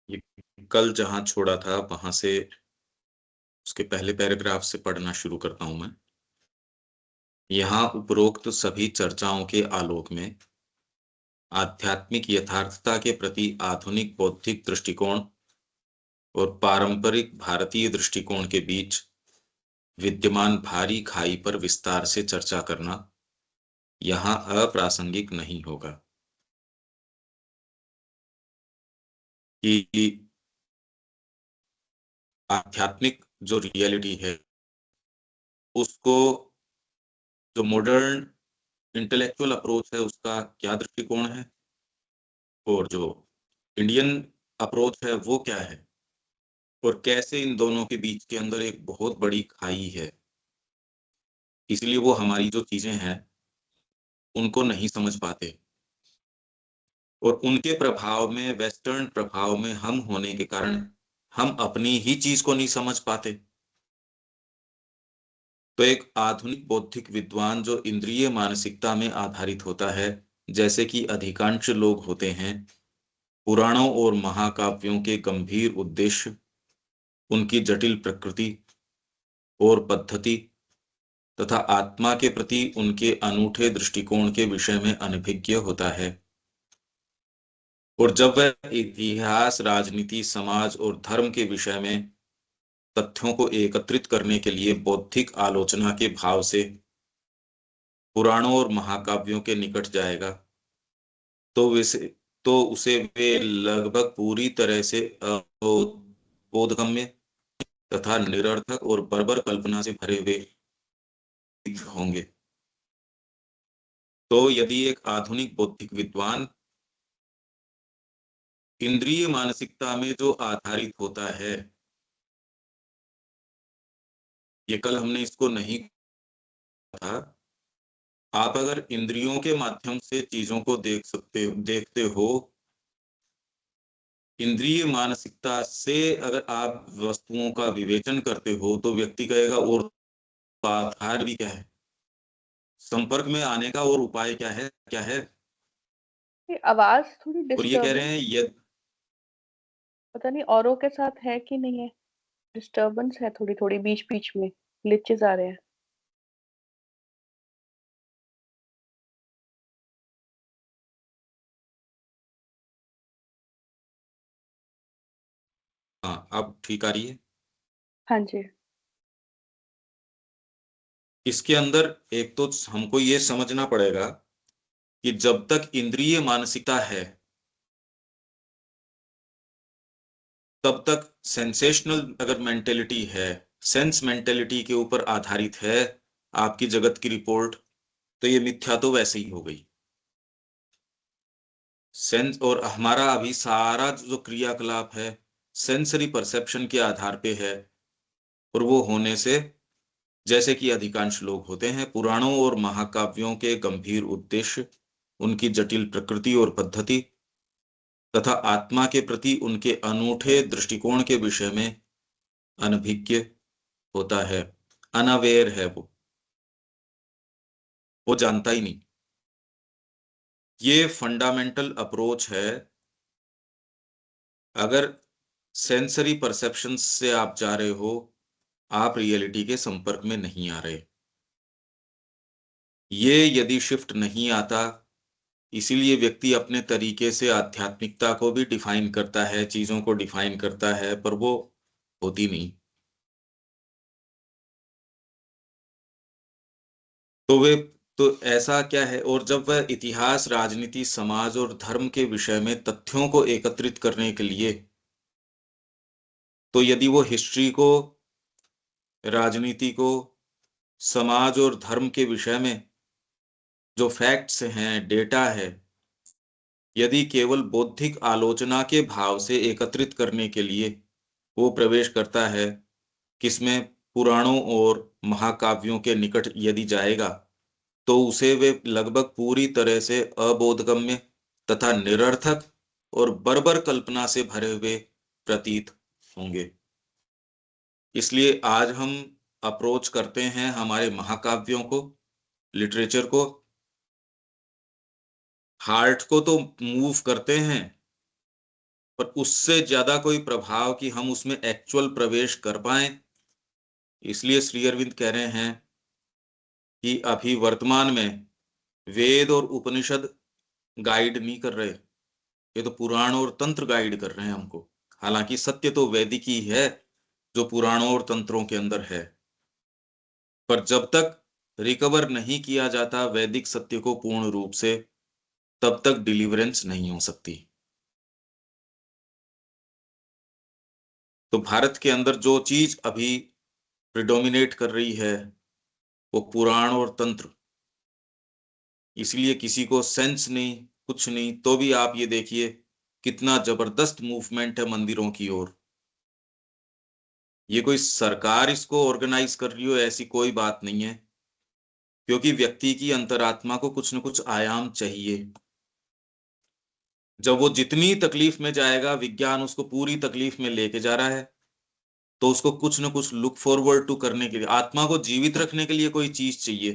ये कल जहाँ छोड़ा था वहाँ से उसके पहले पैराग्राफ से पढ़ना शुरू करता हूँ मैं। यहाँ उपरोक्त सभी चर्चाओं के आलोक में आध्यात्मिक यथार्थता के प्रति आधुनिक बौद्धिक दृष्टिकोण और पारंपरिक भारतीय दृष्टिकोण के बीच विद्यमान भारी खाई पर विस्तार से चर्चा करना यहाँ अप्रासंगिक नहीं होगा। कि आध्यात्मिक जो रियलिटी है उसको, जो मॉडर्न इंटेलेक्चुअल अप्रोच है उसका क्या दृष्टिकोण है, और जो इंडियन अप्रोच है वो क्या है, और कैसे इन दोनों के बीच के अंदर एक बहुत बड़ी खाई है। इसलिए वो हमारी जो चीजें हैं उनको नहीं समझ पाते, और उनके प्रभाव में, वेस्टर्न प्रभाव में हम होने के कारण हम अपनी ही चीज को नहीं समझ पाते। तो एक आधुनिक बौद्धिक विद्वान जो इंद्रिय मानसिकता में आधारित होता है, जैसे कि अधिकांश लोग होते हैं, पुराणों और महाकाव्यों के गंभीर उद्देश्य, उनकी जटिल प्रकृति और पद्धति तथा आत्मा के प्रति उनके अनूठे दृष्टिकोण के विषय में अनभिज्ञ होता है। और जब वह इतिहास, राजनीति, समाज और धर्म के विषय में तथ्यों को एकत्रित करने के लिए बौद्धिक आलोचना के भाव से पुराणों और महाकाव्यों के निकट जाएगा, तो वैसे तो उसे वे लगभग पूरी तरह से बोधगम्य तथा निरर्थक और बर्बर कल्पना से भरे हुए होंगे। तो यदि एक आधुनिक बौद्धिक विद्वान इंद्रिय मानसिकता में जो आधारित होता है, ये कल हमने इसको नहीं था, आप अगर इंद्रियों के माध्यम से चीजों को देखते हो, इंद्रिय मानसिकता से अगर आप वस्तुओं का विवेचन करते हो, तो व्यक्ति कहेगा और आधार भी क्या है, संपर्क में आने का और उपाय क्या है, क्या है। ये आवाज थोड़ी और ये कह रहे डिस्टर्बिंग, हैं ये। पता नहीं औरों के साथ है कि नहीं है। डिस्टर्बेंस है थोड़ी थोड़ी, बीच बीच में ग्लिचेस आ रहे हैं। हाँ, अब ठीक आ रही है। हाँ जी। इसके अंदर एक तो हमको ये समझना पड़ेगा कि जब तक इंद्रिय मानसिकता है तब तक सेंसेशनल अगर मेंटेलिटी है, सेंस मेंटेलिटी के ऊपर आधारित है आपकी जगत की रिपोर्ट, तो ये मिथ्या तो वैसे ही हो गई। सेंस और हमारा अभी सारा जो क्रियाकलाप है सेंसरी परसेप्शन के आधार पे है, और वो होने से, जैसे कि अधिकांश लोग होते हैं, पुराणों और महाकाव्यों के गंभीर उद्देश्य, उनकी जटिल प्रकृति और पद्धति तथा आत्मा के प्रति उनके अनूठे दृष्टिकोण के विषय में अनभिज्ञ होता है, अनअवेयर है, वो जानता ही नहीं। ये फंडामेंटल अप्रोच है। अगर सेंसरी परसेप्शन से आप जा रहे हो, आप रियलिटी के संपर्क में नहीं आ रहे। ये यदि शिफ्ट नहीं आता, इसीलिए व्यक्ति अपने तरीके से आध्यात्मिकता को भी डिफाइन करता है, चीजों को डिफाइन करता है, पर वो होती नहीं। तो वे, तो ऐसा क्या है, और जब वह इतिहास, राजनीति, समाज और धर्म के विषय में तथ्यों को एकत्रित करने के लिए, तो यदि वो हिस्ट्री को, राजनीति को, समाज और धर्म के विषय में जो फैक्ट्स हैं, डेटा है, यदि केवल बौद्धिक आलोचना के भाव से एकत्रित करने के लिए वो प्रवेश करता है, किसमें, पुराणों और महाकाव्यों के निकट यदि जाएगा, तो उसे वे लगभग पूरी तरह से अबोधगम्य तथा निरर्थक और बर्बर कल्पना से भरे हुए प्रतीत होंगे। इसलिए आज हम अप्रोच करते हैं हमारे महाकाव्यों को, लिटरेचर को, हार्ट को तो मूव करते हैं, पर उससे ज्यादा कोई प्रभाव कि हम उसमें एक्चुअल प्रवेश कर पाए। इसलिए श्री अरविंद कह रहे हैं कि अभी वर्तमान में वेद और उपनिषद गाइड नहीं कर रहे, ये तो पुराण और तंत्र गाइड कर रहे हैं हमको। हालांकि सत्य तो वैदिक ही है जो पुराणों और तंत्रों के अंदर है, पर जब तक रिकवर नहीं किया जाता वैदिक सत्य को पूर्ण रूप से, तब तक डिलीवरेंस नहीं हो सकती। तो भारत के अंदर जो चीज अभी प्रिडोमिनेट कर रही है वो पुराण और तंत्र। इसलिए किसी को सेंस नहीं, कुछ नहीं, तो भी आप ये देखिए कितना जबरदस्त मूवमेंट है मंदिरों की ओर। ये कोई सरकार इसको ऑर्गेनाइज कर रही हो ऐसी कोई बात नहीं है, क्योंकि व्यक्ति की अंतरात्मा को कुछ न कुछ आयाम चाहिए। जब वो जितनी तकलीफ में जाएगा, विज्ञान उसको पूरी तकलीफ में लेके जा रहा है, तो उसको कुछ न कुछ लुक फॉरवर्ड टू करने के लिए, आत्मा को जीवित रखने के लिए कोई चीज चाहिए।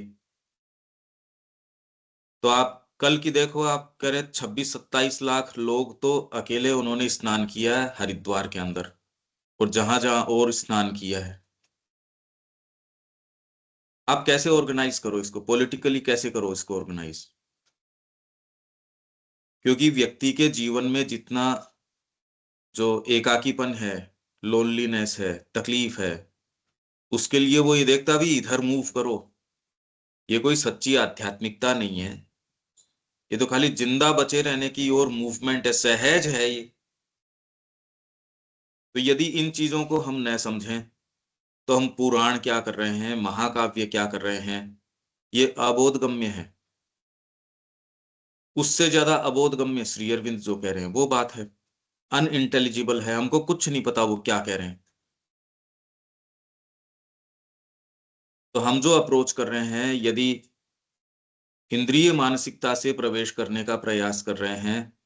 तो आप कल की देखो, आप कह रहे 26-27 लाख लोग तो अकेले उन्होंने स्नान किया है हरिद्वार के अंदर, और जहां जहां और स्नान किया है। आप कैसे ऑर्गेनाइज करो इसको, पॉलिटिकली कैसे करो इसको ऑर्गेनाइज? क्योंकि व्यक्ति के जीवन में जितना जो एकाकीपन है, लोनलीनेस है, तकलीफ है, उसके लिए वो ये देखता भी इधर मूव करो। ये कोई सच्ची आध्यात्मिकता नहीं है, ये तो खाली जिंदा बचे रहने की और मूवमेंट है, सहज है ये। तो यदि इन चीजों को हम न समझें तो हम पुराण क्या कर रहे हैं, महाकाव्य क्या कर रहे हैं, ये अबोधगम्य है। उससे ज्यादा अबोधगम्य श्री अरविंद जो कह रहे हैं वो बात है, अनइंटेलिजिबल है, हमको कुछ नहीं पता वो क्या कह रहे हैं। तो हम जो अप्रोच कर रहे हैं, यदि इंद्रिय मानसिकता से प्रवेश करने का प्रयास कर रहे हैं,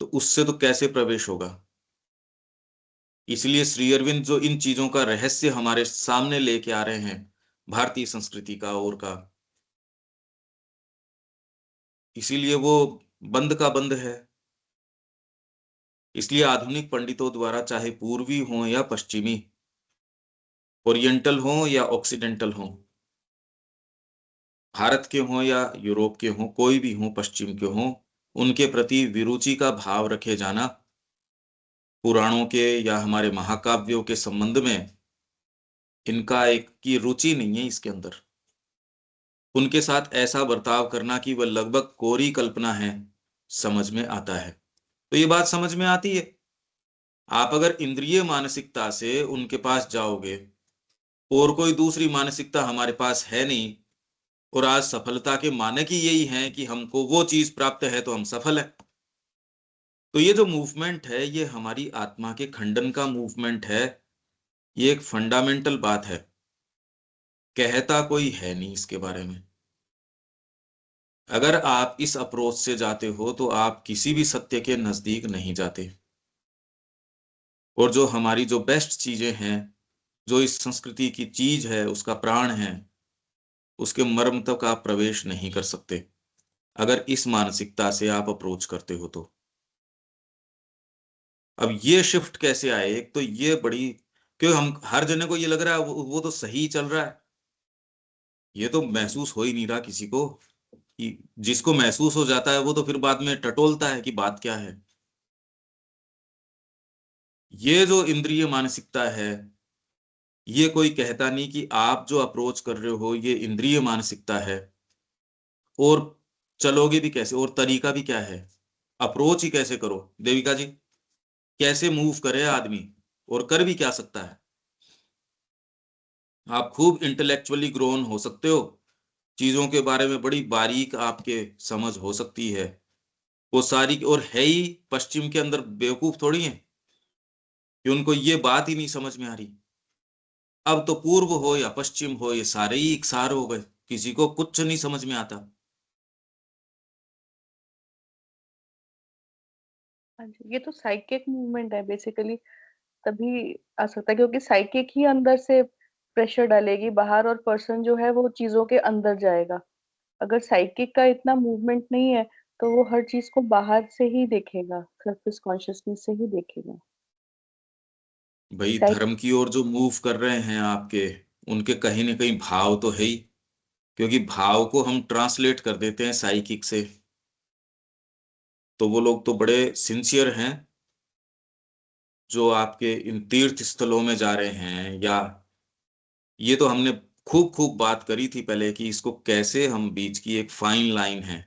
तो उससे तो कैसे प्रवेश होगा? इसलिए श्री अरविंद जो इन चीजों का रहस्य हमारे सामने लेके आ रहे हैं, भारतीय संस्कृति का और का, इसीलिए वो बंद का बंद है। इसलिए आधुनिक पंडितों द्वारा, चाहे पूर्वी हो या पश्चिमी, ओरिएंटल हो या ऑक्सीडेंटल हो, भारत के हों या यूरोप के हों, कोई भी हों, पश्चिम के हों, उनके प्रति विरुचि का भाव रखे जाना, पुराणों के या हमारे महाकाव्यों के संबंध में इनका एक की रुचि नहीं है इसके अंदर। उनके साथ ऐसा बर्ताव करना कि वह लगभग कोरी कल्पना है, समझ में आता है। तो ये बात समझ में आती है। आप अगर इंद्रिय मानसिकता से उनके पास जाओगे, और कोई दूसरी मानसिकता हमारे पास है नहीं, और आज सफलता के मानक ही यही हैं कि हमको वो चीज प्राप्त है तो हम सफल है, तो ये जो मूवमेंट है ये हमारी आत्मा के खंडन का मूवमेंट है। ये एक फंडामेंटल बात है, कहता कोई है नहीं इसके बारे में। अगर आप इस अप्रोच से जाते हो तो आप किसी भी सत्य के नजदीक नहीं जाते, और जो हमारी जो बेस्ट चीजें हैं, जो इस संस्कृति की चीज है, उसका प्राण है, उसके मर्म तक आप प्रवेश नहीं कर सकते अगर इस मानसिकता से आप अप्रोच करते हो तो। अब ये शिफ्ट कैसे आए? एक तो ये बड़ी, क्यों हम हर जने को ये लग रहा है वो तो सही चल रहा है, ये तो महसूस हो ही नहीं रहा किसी को। कि जिसको महसूस हो जाता है वो तो फिर बाद में टटोलता है कि बात क्या है। ये जो इंद्रिय मानसिकता है, ये कोई कहता नहीं कि आप जो अप्रोच कर रहे हो ये इंद्रिय मानसिकता है, और चलोगे भी कैसे, और तरीका भी क्या है, अप्रोच ही कैसे करो देविका जी, कैसे मूव करे आदमी, और कर भी क्या सकता है? आप खूब इंटेलेक्चुअली ग्रोन हो सकते हो, चीजों के बारे में बड़ी बारीक आपके समझ हो सकती है, वो सारी, और है ही पश्चिम के अंदर बेवकूफ थोड़ी है कि उनको ये बात ही नहीं समझ में आ रही। अब तो पूर्व हो या पश्चिम हो, ये सारे ही इकसार हो गए, किसी को कुछ नहीं समझ में आता। हाँ जी, ये तो साइकिक मूवमेंट है बेसिकली, तभी आ सकता है क्योंकि साइकिक ही अंदर से प्रेशर डालेगी बाहर, और पर्सन जो है वो चीजों के अंदर जाएगा। अगर साइकिक का इतना मूवमेंट नहीं है तो वो हर चीज को बाहर से ही देखेगा, सरफेस कॉन्शियसनेस से ही देखेगा। भाई साइक धर्म की ओर जो मूव कर रहे हैं आपके, उनके कहीं ना कहीं भाव तो है ही, क्योंकि भाव को हम ट्रांसलेट कर देते हैं साइकिक से। तो वो लोग तो बड़े सिंसियर हैं जो आपके इन तीर्थ स्थलों में जा रहे हैं। या ये तो हमने खूब खूब बात करी थी पहले कि इसको कैसे हम बीच की एक फाइन लाइन है।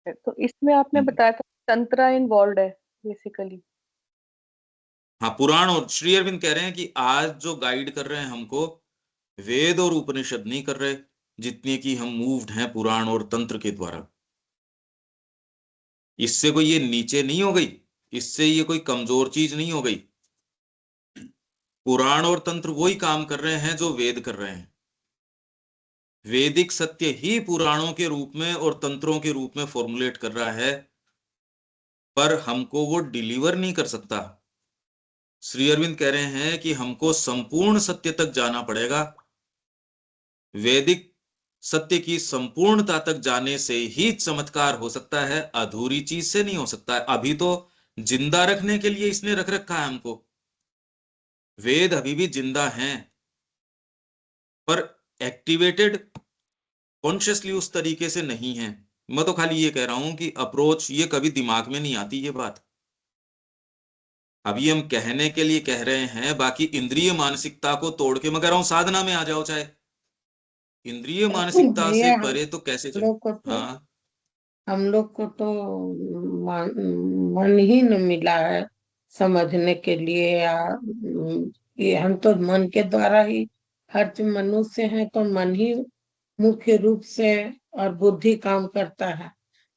तो इसमें आपने बताया था तंत्रा इन्वॉल्व है बेसिकली। हाँ, पुराण और श्री अरविंद कह रहे हैं कि आज जो गाइड कर रहे हैं हमको, वेद और उपनिषद नहीं कर रहे, जितने की हम मूव्ड हैं पुराण और तंत्र के द्वारा। इससे कोई ये नीचे नहीं हो गई, इससे ये कोई कमजोर चीज नहीं हो गई। पुराण और तंत्र वही काम कर रहे हैं जो वेद कर रहे हैं। वैदिक सत्य ही पुराणों के रूप में और तंत्रों के रूप में फॉर्मुलेट कर रहा है, पर हमको वो डिलीवर नहीं कर सकता। श्री अरविंद कह रहे हैं कि हमको संपूर्ण सत्य तक जाना पड़ेगा। वैदिक सत्य की संपूर्णता तक जाने से ही चमत्कार हो सकता है, अधूरी चीज से नहीं हो सकता है। अभी तो जिंदा रखने के लिए इसने रख रखा है हमको। वेद अभी भी जिंदा हैं, पर एक्टिवेटेड कॉन्शियसली उस तरीके से नहीं है। मैं तो खाली ये कह रहा हूं कि अप्रोच ये कभी दिमाग में नहीं आती ये बात। अभी हम कहने के लिए कह रहे हैं, बाकी इंद्रिय मानसिकता को तोड़ के मैं कह रहा हूं साधना में आ जाओ। चाहे इंद्रिय मानसिकता से भैया हम परे तो कैसे चले। लोग को तो हाँ, हम लोग को तो मन मन ही न मिला है समझने के लिए, या ये हम तो मन के द्वारा ही हर चीज, मनुष्य है तो मन ही मुख्य रूप से और बुद्धि काम करता है।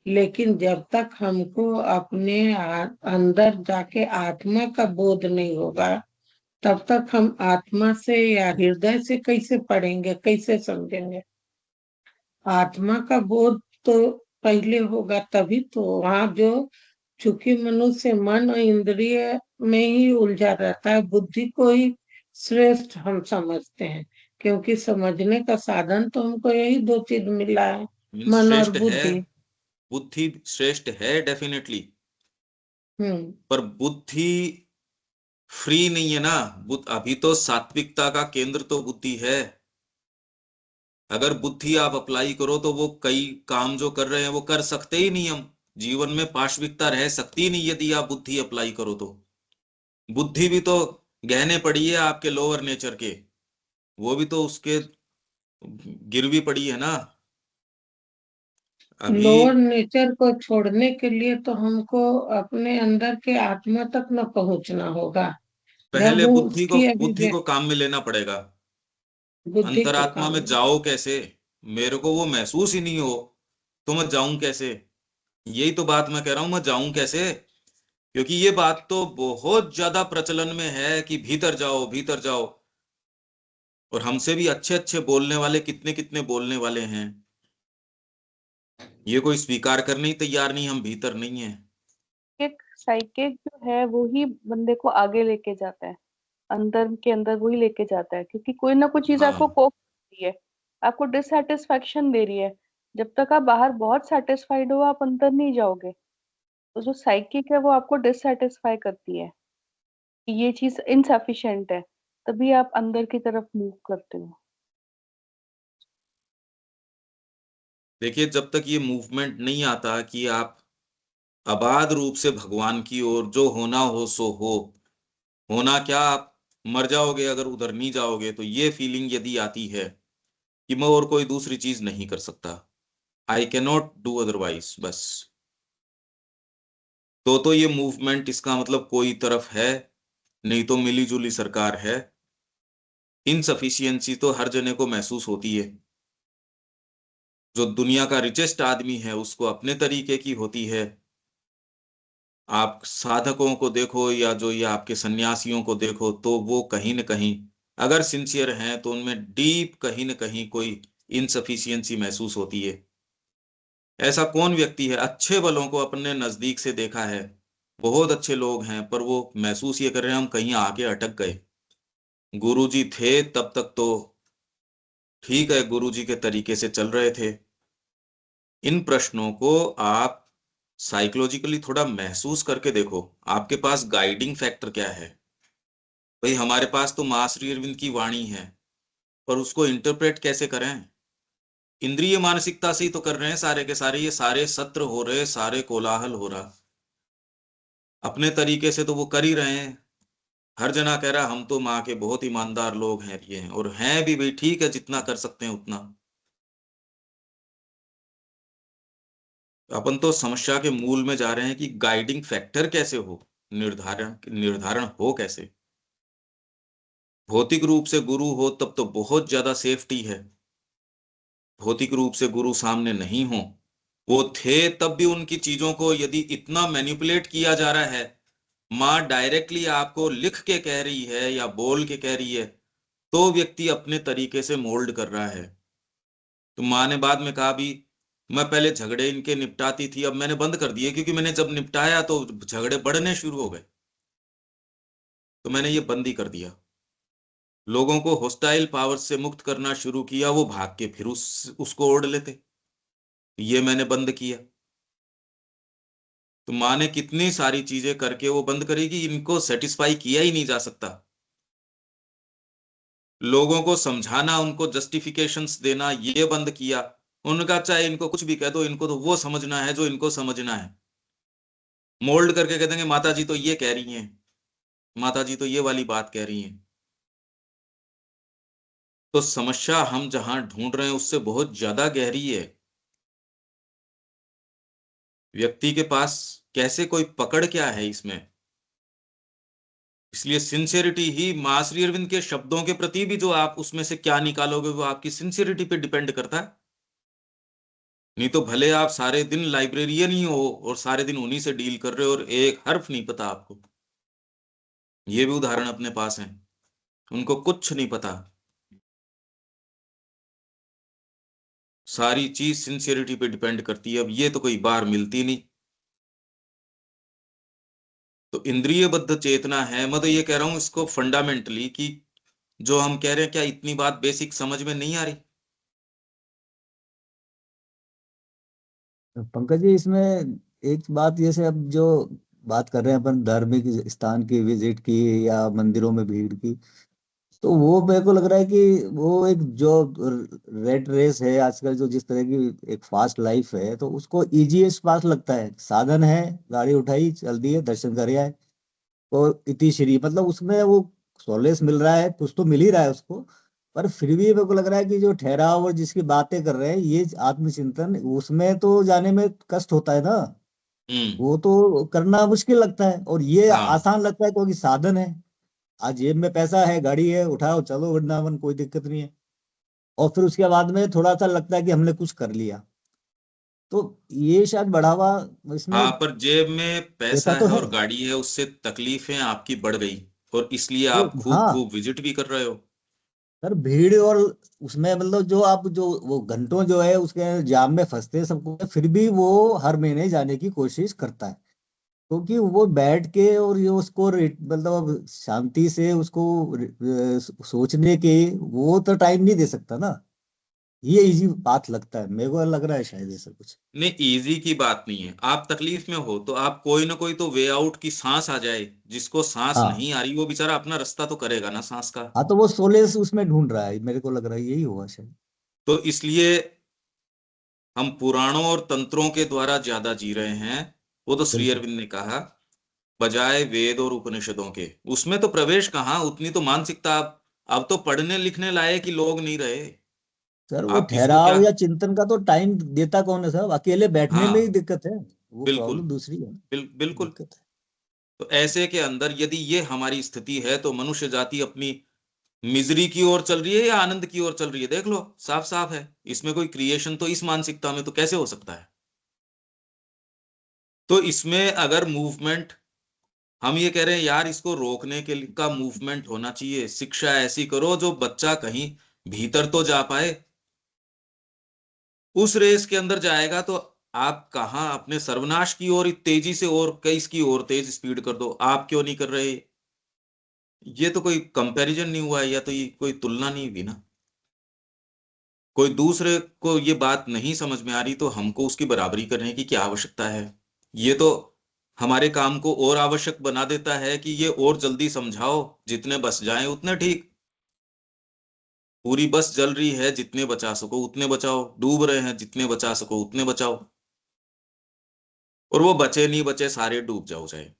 लेकिन जब तक हमको अपने अंदर जाके आत्मा का बोध नहीं होगा, तब तक हम आत्मा से या हृदय से कैसे पढ़ेंगे, कैसे समझेंगे। आत्मा का बोध तो पहले होगा, तभी तो वहाँ जो, चूंकि मनुष्य मन और इंद्रिय में ही उलझा रहता है, बुद्धि को ही श्रेष्ठ हम समझते हैं, क्योंकि समझने का साधन तो हमको यही दो चीज मिला है, मीन्स मन और श्रेष्ठ है, बुद्धि। बुद्धि श्रेष्ठ है डेफिनेटली। हम्म। पर बुद्धि फ्री नहीं है ना। बुद्ध अभी तो सात्विकता का केंद्र तो बुद्धि है। अगर बुद्धि आप अप्लाई करो तो वो कई काम जो कर रहे हैं वो कर सकते ही नहीं हम। जीवन में पाशविकता रह सकती ही नहीं यदि आप बुद्धि अप्लाई करो तो। बुद्धि भी तो गहने पड़ी है आपके लोअर नेचर के, वो भी तो उसके गिरवी पड़ी है ना अभी। लोअर नेचर को छोड़ने के लिए तो हमको अपने अंदर के आत्मा तक न पहुंचना होगा। जब पहले वो बुद्धि को उसकी बुद्धि को अभिव्यक्ति, काम में लेना पड़ेगा। बुद्धि को अंतरात्मा काम में में। जाओ कैसे, मेरे को वो महसूस ही नहीं हो तो मैं जाऊं कैसे। यही तो बात मैं कह रहा हूं, मैं जाऊं कैसे। क्योंकि ये बात तो बहुत ज्यादा प्रचलन में है कि भीतर जाओ भीतर जाओ। और हमसे भी अच्छे अच्छे बोलने वाले कितने कितने बोलने वाले हैं, ये कोई स्वीकार करने ही तैयार नहीं हम भीतर नहीं है। एक साइकिक जो है वो ही बंदे को आगे लेके जाता है, अंदर के अंदर वही लेके जाता है, क्योंकि कोई ना कोई चीज आपको हाँ, कोप रही है, आपको डिससेटिस्फैक्शन दे रही है। जब तक आप बाहर बहुत सेटिस्फाइड हो आप अंदर नहीं जाओगे। तो जो साइकिक है वो आपको डिससेटिस्फाई करती है कि ये चीज इनसफिशिएंट है, तभी आप अंदर की तरफ मूव करते हो। देखिए जब तक ये मूवमेंट नहीं आता कि आप अबाध रूप से भगवान की ओर, जो होना हो सो हो। होना क्या, आप मर जाओगे अगर उधर नहीं जाओगे, तो ये फीलिंग यदि आती है कि मैं और कोई दूसरी चीज नहीं कर सकता, I can not do otherwise, बस, तो ये मूवमेंट इसका मतलब कोई तरफ है, नहीं तो मिली जुली सरकार है। इनसफिशियंसी तो हर जने को महसूस होती है। जो दुनिया का रिचेस्ट आदमी है उसको अपने तरीके की होती है। आप साधकों को देखो या जो ये आपके सन्यासियों को देखो, तो वो कहीं न कहीं अगर सिंसियर हैं तो उनमें डीप कहीं न कहीं कोई इनसफिशियंसी महसूस होती है। ऐसा कौन व्यक्ति है अच्छे वालों को अपने नजदीक से देखा है, बहुत अच्छे लोग हैं, पर वो महसूस ये कर रहे हैं हम कहीं आके अटक गए। गुरुजी थे तब तक तो ठीक है, गुरुजी के तरीके से चल रहे थे, इन प्रश्नों को आप साइकोलॉजिकली थोड़ा महसूस करके देखो, आपके पास गाइडिंग फैक्टर क्या है। भाई हमारे पास तो मां श्री अरविंद की वाणी है, पर उसको इंटरप्रेट कैसे करें? इंद्रिय मानसिकता से ही तो कर रहे हैं सारे के सारे, ये सारे सत्र हो रहे, सारे कोलाहल हो रहा, अपने तरीके से तो वो कर ही रहे हैं। हर जना कह रहा हम तो माँ के बहुत ईमानदार लोग हैं, ये हैं, और हैं भी भाई, ठीक है, जितना कर सकते हैं उतना। अपन तो समस्या के मूल में जा रहे हैं कि गाइडिंग फैक्टर कैसे हो, निर्धारण निर्धारण हो कैसे। भौतिक रूप से गुरु हो तब तो बहुत ज्यादा सेफ्टी है, भौतिक रूप से गुरु सामने नहीं हो, वो थे तब भी उनकी चीजों को यदि इतना मैनिपुलेट किया जा रहा है, माँ डायरेक्टली आपको लिख के कह रही है या बोल के कह रही है, तो व्यक्ति अपने तरीके से मोल्ड कर रहा है। तो माँ ने बाद में कहा भी, मैं पहले झगड़े इनके निपटाती थी, अब मैंने बंद कर दिए, क्योंकि मैंने जब निपटाया तो झगड़े बढ़ने शुरू हो गए, तो मैंने ये बंद ही कर दिया। लोगों को होस्टाइल पावर से मुक्त करना शुरू किया, वो भाग के फिर उसको ओढ़ लेते, ये मैंने बंद किया। तो माँ ने कितनी सारी चीजें करके वो बंद करेगी, इनको सेटिस्फाई किया ही नहीं जा सकता। लोगों को समझाना, उनको जस्टिफिकेशंस देना, ये बंद किया। उनका चाहे इनको कुछ भी कह दो, इनको तो वो समझना है जो इनको समझना है। मोल्ड करके कह देंगे माता जी तो ये कह रही हैं, माता जी तो ये वाली बात कह रही हैं। तो समस्या हम जहां ढूंढ रहे हैं उससे बहुत ज्यादा गहरी है। व्यक्ति के पास कैसे कोई पकड़ क्या है इसमें। इसलिए सिंसियरिटी ही, मां श्री अरविंद के शब्दों के प्रति भी जो आप उसमें से क्या निकालोगे वो आपकी सिंसियरिटी पे डिपेंड करता है। नहीं तो भले आप सारे दिन लाइब्रेरियन ही हो और सारे दिन उन्हीं से डील कर रहे हो और एक हर्फ नहीं पता आपको। ये भी उदाहरण अपने पास हैं, उनको कुछ नहीं पता। सारी चीज सिंसियरिटी पे डिपेंड करती है। अब ये तो कोई बार मिलती नहीं। तो इंद्रियबद्ध चेतना है, मैं तो ये कह रहा हूं इसको फंडामेंटली, कि जो हम कह रहे हैं क्या इतनी बात बेसिक समझ में नहीं आ रही? तो पंकज जी, इसमें एक बात जैसे अब जो बात कर रहे हैं अपन धार्मिक स्थान की विजिट की या मंदिरों में भीड़ की, तो वो मेरे को लग रहा है कि वो एक जो रेट रेस है आजकल, जो जिस तरह की एक फास्ट लाइफ है, तो उसको इजीएस्ट पास लगता है। साधन है, गाड़ी उठाई चल दिए, दर्शन कर आए, तो इति श्री, मतलब उसमें वो सॉलेस मिल रहा है, कुछ तो मिल ही रहा है उसको। पर फिर भी मेरे को लग रहा है कि जो ठहराव और जिसकी बातें कर रहे हैं, ये आत्मचिंतन, उसमें तो जाने में कष्ट होता है ना। हम्म। वो तो करना मुश्किल लगता है, और ये हाँ। आसान लगता है क्योंकि साधन है। आज जेब में पैसा है, गाड़ी है, उठाओ चलो वृंदावन, कोई दिक्कत नहीं है। और फिर उसके बाद में थोड़ा सा लगता है कि हमने कुछ कर लिया। तो ये शायद बढ़ावा इसमें हाँ, पर जेब में पैसा देता तो है है। और गाड़ी है, उससे तकलीफें आपकी बढ़ गई, और इसलिए वो आप खूब हाँ खूब विजिट भी कर रहे हो। सर, भीड़ और उसमें मतलब जो आप जो वो घंटों जो है उसके जाम में फंसते हैं सबको, फिर भी वो हर महीने जाने की कोशिश करता है। क्योंकि वो बैठ के और ये उसको मतलब शांति से उसको सोचने के वो तो टाइम नहीं दे सकता ना। ये इजी बात लगता है, मेरे को लग रहा है शायद ऐसा कुछ। नहीं, इजी की बात नहीं है। आप तकलीफ में हो तो आप कोई ना कोई तो वे आउट की सांस आ जाए। जिसको सांस हाँ नहीं आ रही वो बेचारा अपना रास्ता तो करेगा ना सांस का। हाँ, तो वो सोलेस उसमें ढूंढ रहा है, मेरे को लग रहा है यही हुआ शायद। तो इसलिए हम पुराणों और तंत्रों के द्वारा ज्यादा जी रहे हैं। वो तो श्री बिल्कुल अरविंद ने कहा, बजाय वेद और उपनिषदों के। उसमें तो प्रवेश कहाँ, उतनी तो मानसिकता अब तो पढ़ने लिखने लायक ही लोग नहीं रहे। सर, वो आप किसको क्या। ठहराव या चिंतन का तो टाइम देता कौन है साहब? अकेले बैठने में ही हाँ, दिक्कत है, वो बिल्कुल। प्रॉब्लम दूसरी है। बिल्कुल। दिक्कत है। तो ऐसे के अंदर यदि ये हमारी स्थिति है, तो मनुष्य जाति अपनी मिजरी की ओर चल रही है या आनंद की ओर चल रही है, देख लो, साफ साफ है। इसमें कोई क्रिएशन तो इस मानसिकता में तो कैसे हो सकता है? तो इसमें अगर मूवमेंट, हम ये कह रहे हैं यार इसको रोकने के का मूवमेंट होना चाहिए। शिक्षा ऐसी करो जो बच्चा कहीं भीतर तो जा पाए। उस रेस के अंदर जाएगा तो आप कहाँ अपने सर्वनाश की ओर तेजी से, और कई इसकी ओर तेज स्पीड कर दो। आप क्यों नहीं कर रहे? ये तो कोई कंपैरिजन नहीं हुआ है, या तो ये कोई तुलना नहीं हुई ना। कोई दूसरे को ये बात नहीं समझ में आ रही तो हमको उसकी बराबरी करने की क्या आवश्यकता है? ये तो हमारे काम को और आवश्यक बना देता है कि ये और जल्दी समझाओ, जितने बच जाएं उतने ठीक। पूरी बस जल रही है, जितने बचा सको उतने बचाओ। डूब रहे हैं, जितने बचा सको उतने बचाओ। और वो बचे नहीं बचे, सारे डूब जाओ चाहे।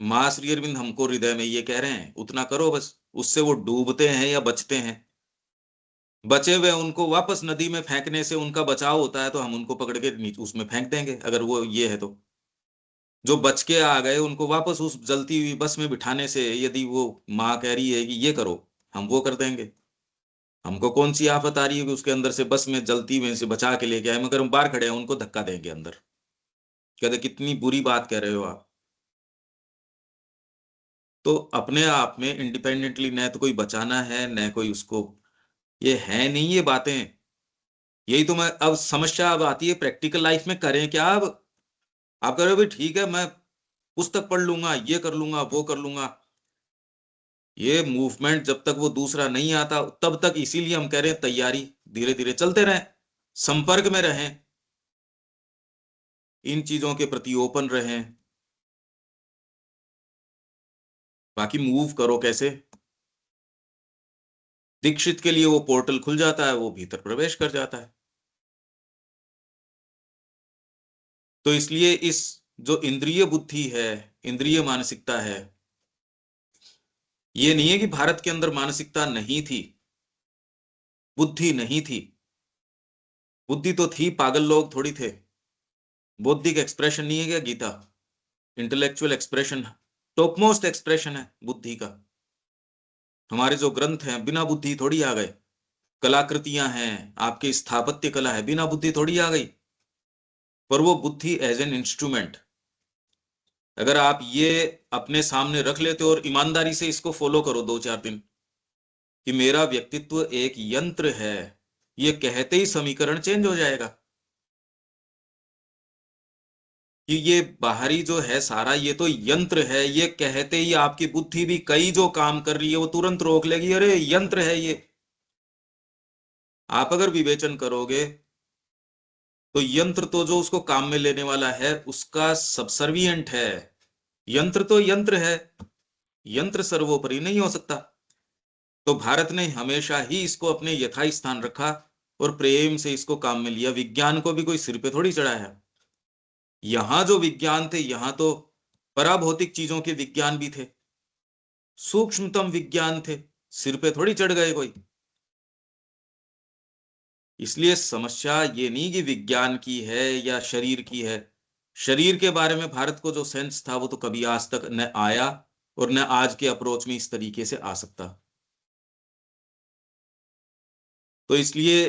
मां श्री अरविंद हमको हृदय में ये कह रहे हैं, उतना करो बस। उससे वो डूबते हैं या बचते हैं, बचे हुए उनको वापस नदी में फेंकने से उनका बचाव होता है, तो हम उनको पकड़ के नीचे उसमें फेंक देंगे अगर वो ये है तो। जो बच के आ गए उनको वापस उस जलती हुई बस में बिठाने से, यदि वो माँ कह रही है कि ये करो, हम वो कर देंगे। हमको कौन सी आफत आ रही है कि उसके अंदर से बस में जलती हुई से बचा के लेके आए, मगर हम बाहर खड़े हैं उनको धक्का देंगे अंदर। कहते कितनी बुरी बात कह रहे हो आप। तो अपने आप में इंडिपेंडेंटली न तो कोई बचाना है न कोई उसको, ये है नहीं ये बातें। यही तो मैं अब समस्या अब आती है प्रैक्टिकल लाइफ में, करें क्या अब? आप कह रहे हो भाई ठीक है, मैं पुस्तक पढ़ लूंगा, ये कर लूंगा, वो कर लूंगा। ये मूवमेंट जब तक वो दूसरा नहीं आता तब तक, इसीलिए हम कह रहे हैं तैयारी धीरे धीरे चलते रहें, संपर्क में रहें, इन चीजों के प्रति ओपन रहें। बाकी मूव करो कैसे? दीक्षित के लिए वो पोर्टल खुल जाता है, वो भीतर प्रवेश कर जाता है। तो इसलिए इस जो इंद्रिय बुद्धि है, इंद्रिय मानसिकता है, ये नहीं है कि भारत के अंदर मानसिकता नहीं थी, बुद्धि नहीं थी। बुद्धि तो थी, पागल लोग थोड़ी थे। बौद्धिक एक्सप्रेशन नहीं है क्या Gita? Intellectual expression, top most expression है बुद्धि का। हमारे जो ग्रंथ हैं बिना बुद्धि थोड़ी आ गए। कलाकृतियां हैं, आपकी स्थापत्य कला है, बिना बुद्धि थोड़ी आ गई। पर वो बुद्धि एज एन इंस्ट्रूमेंट, अगर आप ये अपने सामने रख लेते हो और ईमानदारी से इसको फॉलो करो 2-4 दिन, कि मेरा व्यक्तित्व एक यंत्र है, ये कहते ही समीकरण चेंज हो जाएगा। कि ये बाहरी जो है सारा ये तो यंत्र है, ये कहते ही आपकी बुद्धि भी कई जो काम कर रही है वो तुरंत रोक लेगी, अरे यंत्र है ये। आप अगर विवेचन करोगे तो यंत्र तो जो उसको काम में लेने वाला है उसका सबसर्विएंट है। यंत्र तो यंत्र है, यंत्र सर्वोपरि नहीं हो सकता। तो भारत ने हमेशा ही इसको अपने यथा स्थान रखा और प्रेम से इसको काम में लिया। विज्ञान को भी कोई सिर पे थोड़ी चढ़ाया। यहां जो विज्ञान थे, यहां तो पराभौतिक चीजों के विज्ञान भी थे, सूक्ष्मतम विज्ञान थे, सिर पे थोड़ी चढ़ गए कोई। इसलिए समस्या ये नहीं कि विज्ञान की है या शरीर की है। शरीर के बारे में भारत को जो सेंस था वो तो कभी आज तक न आया और न आज के अप्रोच में इस तरीके से आ सकता। तो इसलिए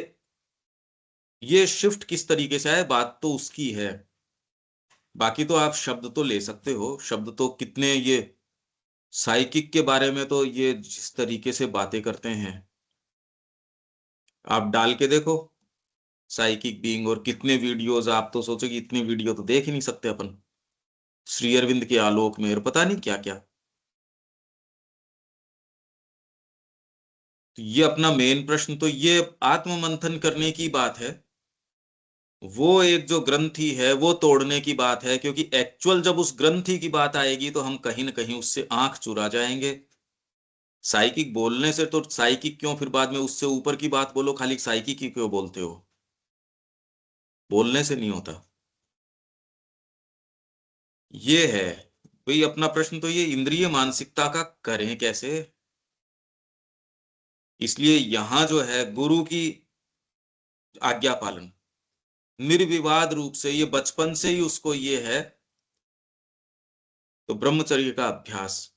ये शिफ्ट किस तरीके से आए, बात तो उसकी है। बाकी तो आप शब्द तो ले सकते हो, शब्द तो कितने, ये साइकिक के बारे में तो ये जिस तरीके से बातें करते हैं, आप डाल के देखो साइकिक बीइंग, और कितने वीडियोस, आप तो सोचो कि इतने वीडियो तो देख ही नहीं सकते अपन श्री अरविंद के आलोक में, और पता नहीं क्या क्या। तो ये अपना मेन प्रश्न तो ये आत्म मंथन करने की बात है। वो एक जो ग्रंथि है वो तोड़ने की बात है, क्योंकि एक्चुअल जब उस ग्रंथि की बात आएगी तो हम कहीं ना कहीं उससे आंख चुरा जाएंगे। साइकिक बोलने से तो साइकिक क्यों, फिर बाद में उससे ऊपर की बात बोलो, खाली साइकिक ही क्यों बोलते हो? बोलने से नहीं होता। ये है भाई अपना प्रश्न, तो ये इंद्रिय मानसिकता का करें कैसे। इसलिए यहां जो है गुरु की आज्ञा पालन, निर्विवाद रूप से, ये बचपन से ही उसको ये है। तो ब्रह्मचर्य का अभ्यास।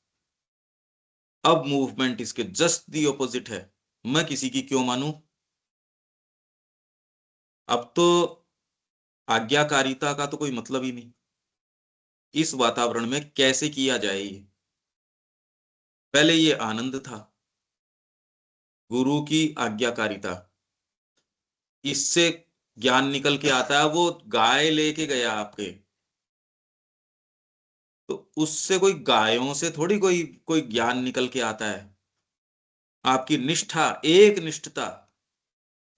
अब मूवमेंट इसके जस्ट दी ऑपोजिट है। मैं किसी की क्यों मानूं? अब तो आज्ञाकारिता का तो कोई मतलब ही नहीं। इस वातावरण में कैसे किया जाए ये? पहले ये आनंद था, गुरु की आज्ञाकारिता, इससे ज्ञान निकल के आता है। वो गाय लेके गया आपके, तो उससे कोई गायों से थोड़ी कोई कोई ज्ञान निकल के आता है। आपकी निष्ठा, एक निष्ठता,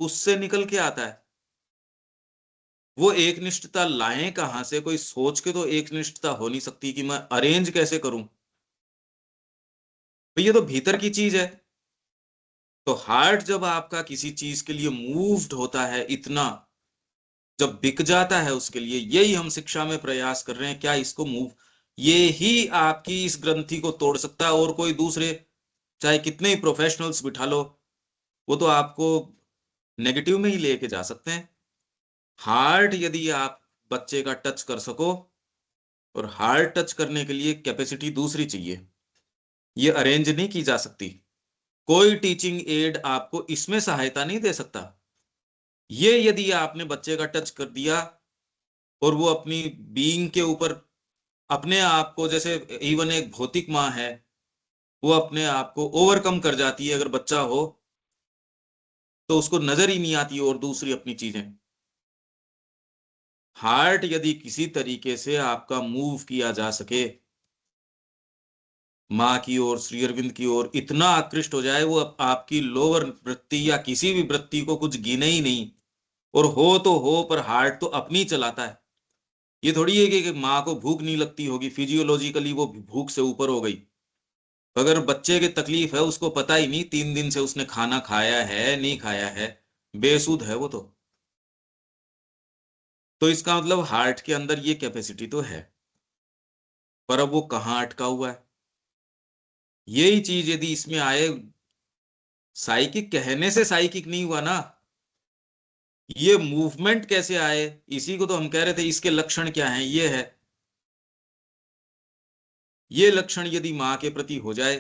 उससे निकल के आता है। वो एक निष्ठता लाएं कहां से? कोई सोच के तो एक निष्ठता हो नहीं सकती कि मैं अरेंज कैसे करूं। तो ये तो भीतर की चीज है। तो हार्ट जब आपका किसी चीज के लिए मूव्ड होता है इतना, जब बिक जाता है उसके लिए, यही हम शिक्षा में प्रयास कर रहे हैं। क्या इसको मूव, ये ही आपकी इस ग्रंथि को तोड़ सकता है। और कोई दूसरे, चाहे कितने ही प्रोफेशनल्स बिठा लो, वो तो आपको नेगेटिव में ही लेके जा सकते हैं। हार्ट यदि आप बच्चे का टच कर सको, और हार्ट टच करने के लिए कैपेसिटी दूसरी चाहिए, ये अरेंज नहीं की जा सकती। कोई टीचिंग एड आपको इसमें सहायता नहीं दे सकता। ये यदि आपने बच्चे का टच कर दिया और वो अपनी बीइंग के ऊपर अपने आप को, जैसे इवन एक भौतिक माँ है, वो अपने आप को ओवरकम कर जाती है अगर बच्चा हो, तो उसको नजर ही नहीं आती और दूसरी अपनी चीजें। हार्ट यदि किसी तरीके से आपका मूव किया जा सके माँ की ओर, श्री अरविंद की ओर, इतना आकृष्ट हो जाए वो आपकी लोअर वृत्ति या किसी भी वृत्ति को कुछ गिने ही नहीं, और हो तो हो, पर हार्ट तो अपनी चलाता है। ये थोड़ी है कि माँ को भूख नहीं लगती होगी, फिजियोलॉजिकली वो भूख से ऊपर हो गई। अगर बच्चे की तकलीफ है, उसको पता ही नहीं 3 दिन से उसने खाना खाया है नहीं खाया है, बेसुध है वो तो इसका मतलब हार्ट के अंदर ये कैपेसिटी तो है, पर अब वो कहाँ अटका हुआ है। यही चीज यदि इसमें आए, साइकिक कहने से साइकिक नहीं हुआ ना, ये मूवमेंट कैसे आए, इसी को तो हम कह रहे थे। इसके लक्षण क्या हैं? ये है, ये लक्षण यदि माँ के प्रति हो जाए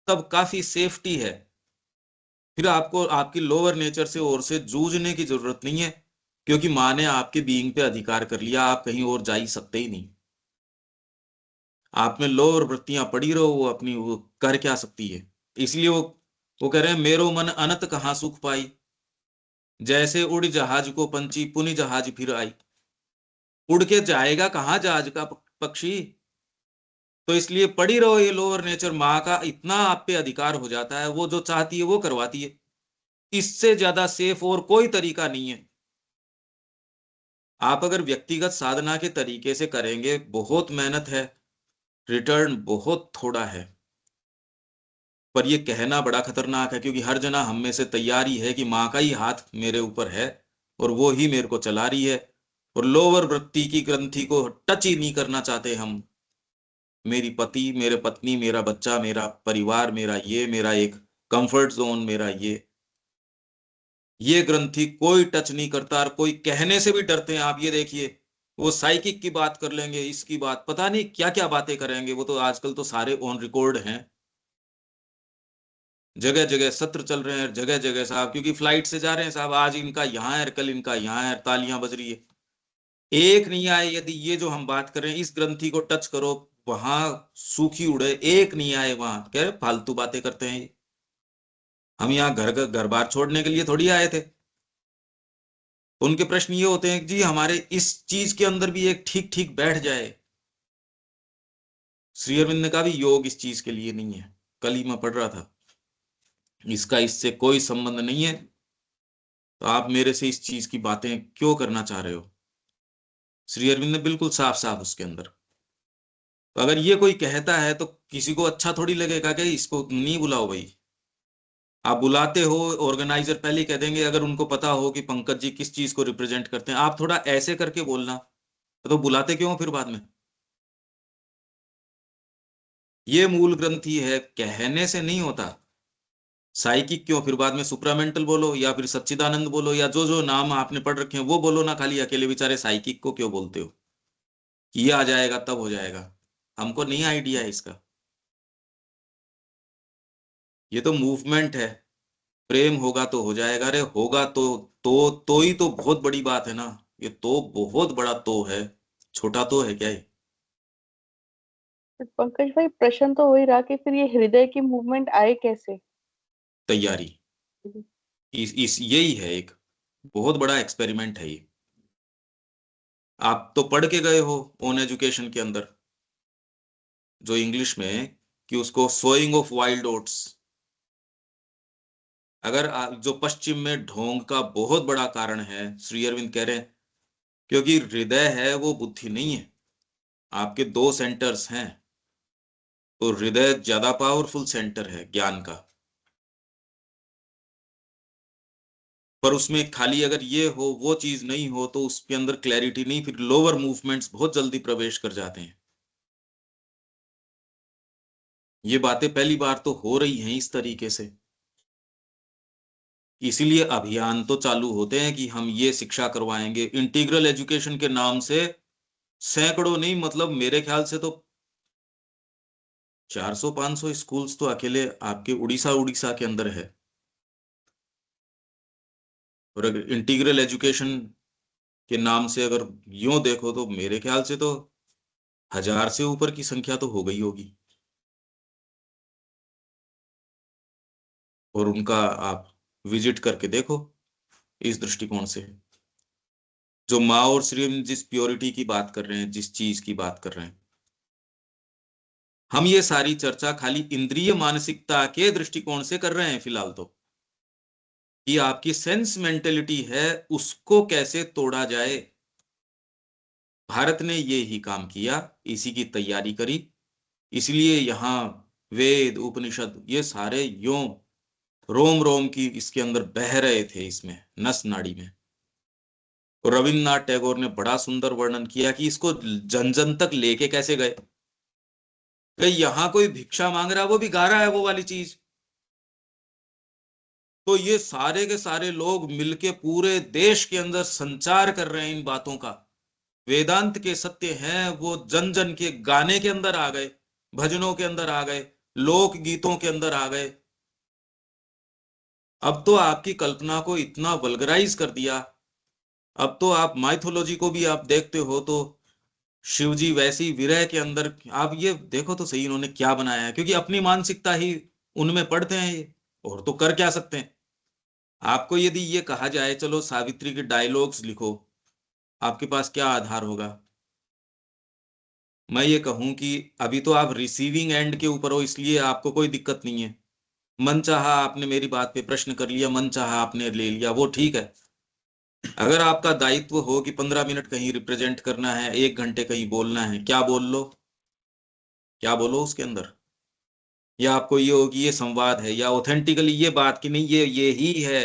तब काफी सेफ्टी है। फिर आपको आपकी लोअर नेचर से और से जूझने की जरूरत नहीं है, क्योंकि माँ ने आपके बीइंग पे अधिकार कर लिया, आप कहीं और जा ही सकते ही नहीं। आप में लोअर वृत्तियां पड़ी रहो, वो अपनी वो कर क्या सकती है। इसलिए वो कह रहे हैं, मेरो मन अनत कहाँ सुख पाई, जैसे उड़ जहाज को पंछी पुनि जहाज फिर आई। उड़ के जाएगा कहाँ जहाज का पक्षी? तो इसलिए पड़ी रहो ये लोअर नेचर। माँ का इतना आप पे अधिकार हो जाता है, वो जो चाहती है वो करवाती है। इससे ज्यादा सेफ और कोई तरीका नहीं है। आप अगर व्यक्तिगत साधना के तरीके से करेंगे, बहुत मेहनत है, रिटर्न बहुत थोड़ा है। पर ये कहना बड़ा खतरनाक है, क्योंकि हर जना हम में से तैयार ही है कि माँ का ही हाथ मेरे ऊपर है और वो ही मेरे को चला रही है, और लोअर वृत्ति की ग्रंथि को टच ही नहीं करना चाहते हम। मेरी पति, मेरे पत्नी, मेरा बच्चा, मेरा परिवार, मेरा ये, मेरा एक कंफर्ट जोन, मेरा ये ग्रंथि कोई टच नहीं करता। और कोई कहने से भी डरते हैं। आप ये देखिए, वो साइकिक की बात कर लेंगे, इसकी बात, पता नहीं क्या क्या बातें करेंगे। वो तो आजकल तो सारे ऑन रिकॉर्ड हैं, जगह जगह सत्र चल रहे हैं, जगह जगह साहब, क्योंकि फ्लाइट से जा रहे हैं साहब, आज इनका यहाँ है, कल इनका यहाँ है, तालियां बज रही है। एक नहीं आए, यदि ये जो हम बात कर रहे हैं इस ग्रंथि को टच करो, वहां सूखी उड़े, एक नहीं आए वहां, कह रहे फालतू बातें करते हैं ये। हम यहाँ घर बार छोड़ने के लिए थोड़ी आए थे। उनके प्रश्न ये होते हैं कि जी हमारे इस चीज के अंदर भी एक ठीक ठीक बैठ जाए। श्री अरविंद ने कहा भी योग इस चीज के लिए नहीं है। कल ही मैं पढ़ रहा था, इसका इससे कोई संबंध नहीं है। तो आप मेरे से इस चीज की बातें क्यों करना चाह रहे हो? श्री अरविंद ने बिल्कुल साफ साफ उसके अंदर। तो अगर ये कोई कहता है तो किसी को अच्छा थोड़ी लगेगा कि इसको नहीं बुलाओ भाई। आप बुलाते हो, ऑर्गेनाइजर पहले ही कह देंगे, अगर उनको पता हो कि पंकज जी किस चीज को रिप्रेजेंट करते हैं, आप थोड़ा ऐसे करके बोलना, तो बुलाते क्यों फिर बाद में? ये मूल ग्रंथि है, कहने से नहीं होता। साइकिक क्यों, फिर बाद में सुप्रामेंटल बोलो या फिर सच्चिदानंद बोलो, या जो जो नाम आपने पढ़ रखे हैं वो बोलो ना, खाली अकेले बेचारे साइकिक को क्यों बोलते हो? ये आ जाएगा तब हो जाएगा, हमको नहीं आइडिया है इसका। ये तो मूवमेंट है, प्रेम होगा तो हो जाएगा। अरे होगा तो ही तो बहुत बड़ी बात है ना। ये तो बहुत बड़ा तो है, छोटा तो है क्या ये? फिर पंकज भाई, प्रश्न तो हो ही रहा कि फिर ये हृदय की मूवमेंट आए कैसे। तैयारी, इस यही है, एक बहुत बड़ा एक्सपेरिमेंट है ये। आप तो पढ़ के गए हो ओन एजुकेशन के अंदर, जो इंग्लिश में, कि उसको सोइंग ऑफ वाइल्ड ओट्स, अगर जो पश्चिम में ढोंग का बहुत बड़ा कारण है, श्री अरविंद कह रहे हैं, क्योंकि हृदय है वो बुद्धि नहीं है। आपके दो सेंटर्स हैं, तो हृदय ज्यादा पावरफुल सेंटर है ज्ञान का, पर उसमें खाली अगर ये हो वो चीज नहीं हो तो उसके अंदर क्लैरिटी नहीं, फिर लोअर मूवमेंट्स बहुत जल्दी प्रवेश कर जाते हैं। ये बातें पहली बार तो हो रही हैं इस तरीके से, इसीलिए अभियान तो चालू होते हैं कि हम ये शिक्षा करवाएंगे इंटीग्रल एजुकेशन के नाम से। सैकड़ों नहीं, मतलब मेरे ख्याल से तो 400-500 स्कूल्स तो अकेले आपके उड़ीसा के अंदर है। और अगर इंटीग्रल एजुकेशन के नाम से अगर यूं देखो तो मेरे ख्याल से तो 1000 से ऊपर की संख्या तो हो गई होगी। और उनका आप विजिट करके देखो इस दृष्टिकोण से, जो माँ और श्री जिस प्योरिटी की बात कर रहे हैं, जिस चीज की बात कर रहे हैं, हम ये सारी चर्चा खाली इंद्रिय मानसिकता के दृष्टिकोण से कर रहे हैं फिलहाल तो, कि आपकी सेंस मेंटेलिटी है उसको कैसे तोड़ा जाए। भारत ने ये ही काम किया, इसी की तैयारी करी, इसलिए यहां वेद उपनिषद ये सारे यों रोम रोम की इसके अंदर बह रहे थे, इसमें नस नाड़ी में। और रविन्द्रनाथ टैगोर ने बड़ा सुंदर वर्णन किया कि इसको जन जन तक लेके कैसे गए। कि यहां कोई भिक्षा मांग रहा है, वो भी गा रहा है वो वाली चीज, तो ये सारे के सारे लोग मिलके पूरे देश के अंदर संचार कर रहे हैं इन बातों का। वेदांत के सत्य हैं वो जन जन के गाने के अंदर आ गए, भजनों के अंदर आ गए, लोक गीतों के अंदर आ गए। अब तो आपकी कल्पना को इतना वल्गराइज कर दिया। अब तो आप माइथोलॉजी को भी आप देखते हो तो शिवजी वैसी विरह के अंदर, आप ये देखो तो सही इन्होंने क्या बनाया है, क्योंकि अपनी मानसिकता ही उनमें पढ़ते हैं ये, और तो कर क्या सकते हैं। आपको यदि ये कहा जाए चलो सावित्री के डायलॉग्स लिखो, आपके पास क्या आधार होगा। मैं ये कहूं कि अभी तो आप रिसीविंग एंड के ऊपर हो, इसलिए आपको कोई दिक्कत नहीं है। मन चाहा आपने मेरी बात पे प्रश्न कर लिया, मन चाहा आपने ले लिया, वो ठीक है। अगर आपका दायित्व हो कि 15 मिनट कहीं रिप्रेजेंट करना है, 1 घंटे कहीं बोलना है, क्या बोल लो, क्या बोलो उसके अंदर। या आपको ये हो कि ये संवाद है, या ऑथेंटिकली ये बात कि नहीं ये ही है,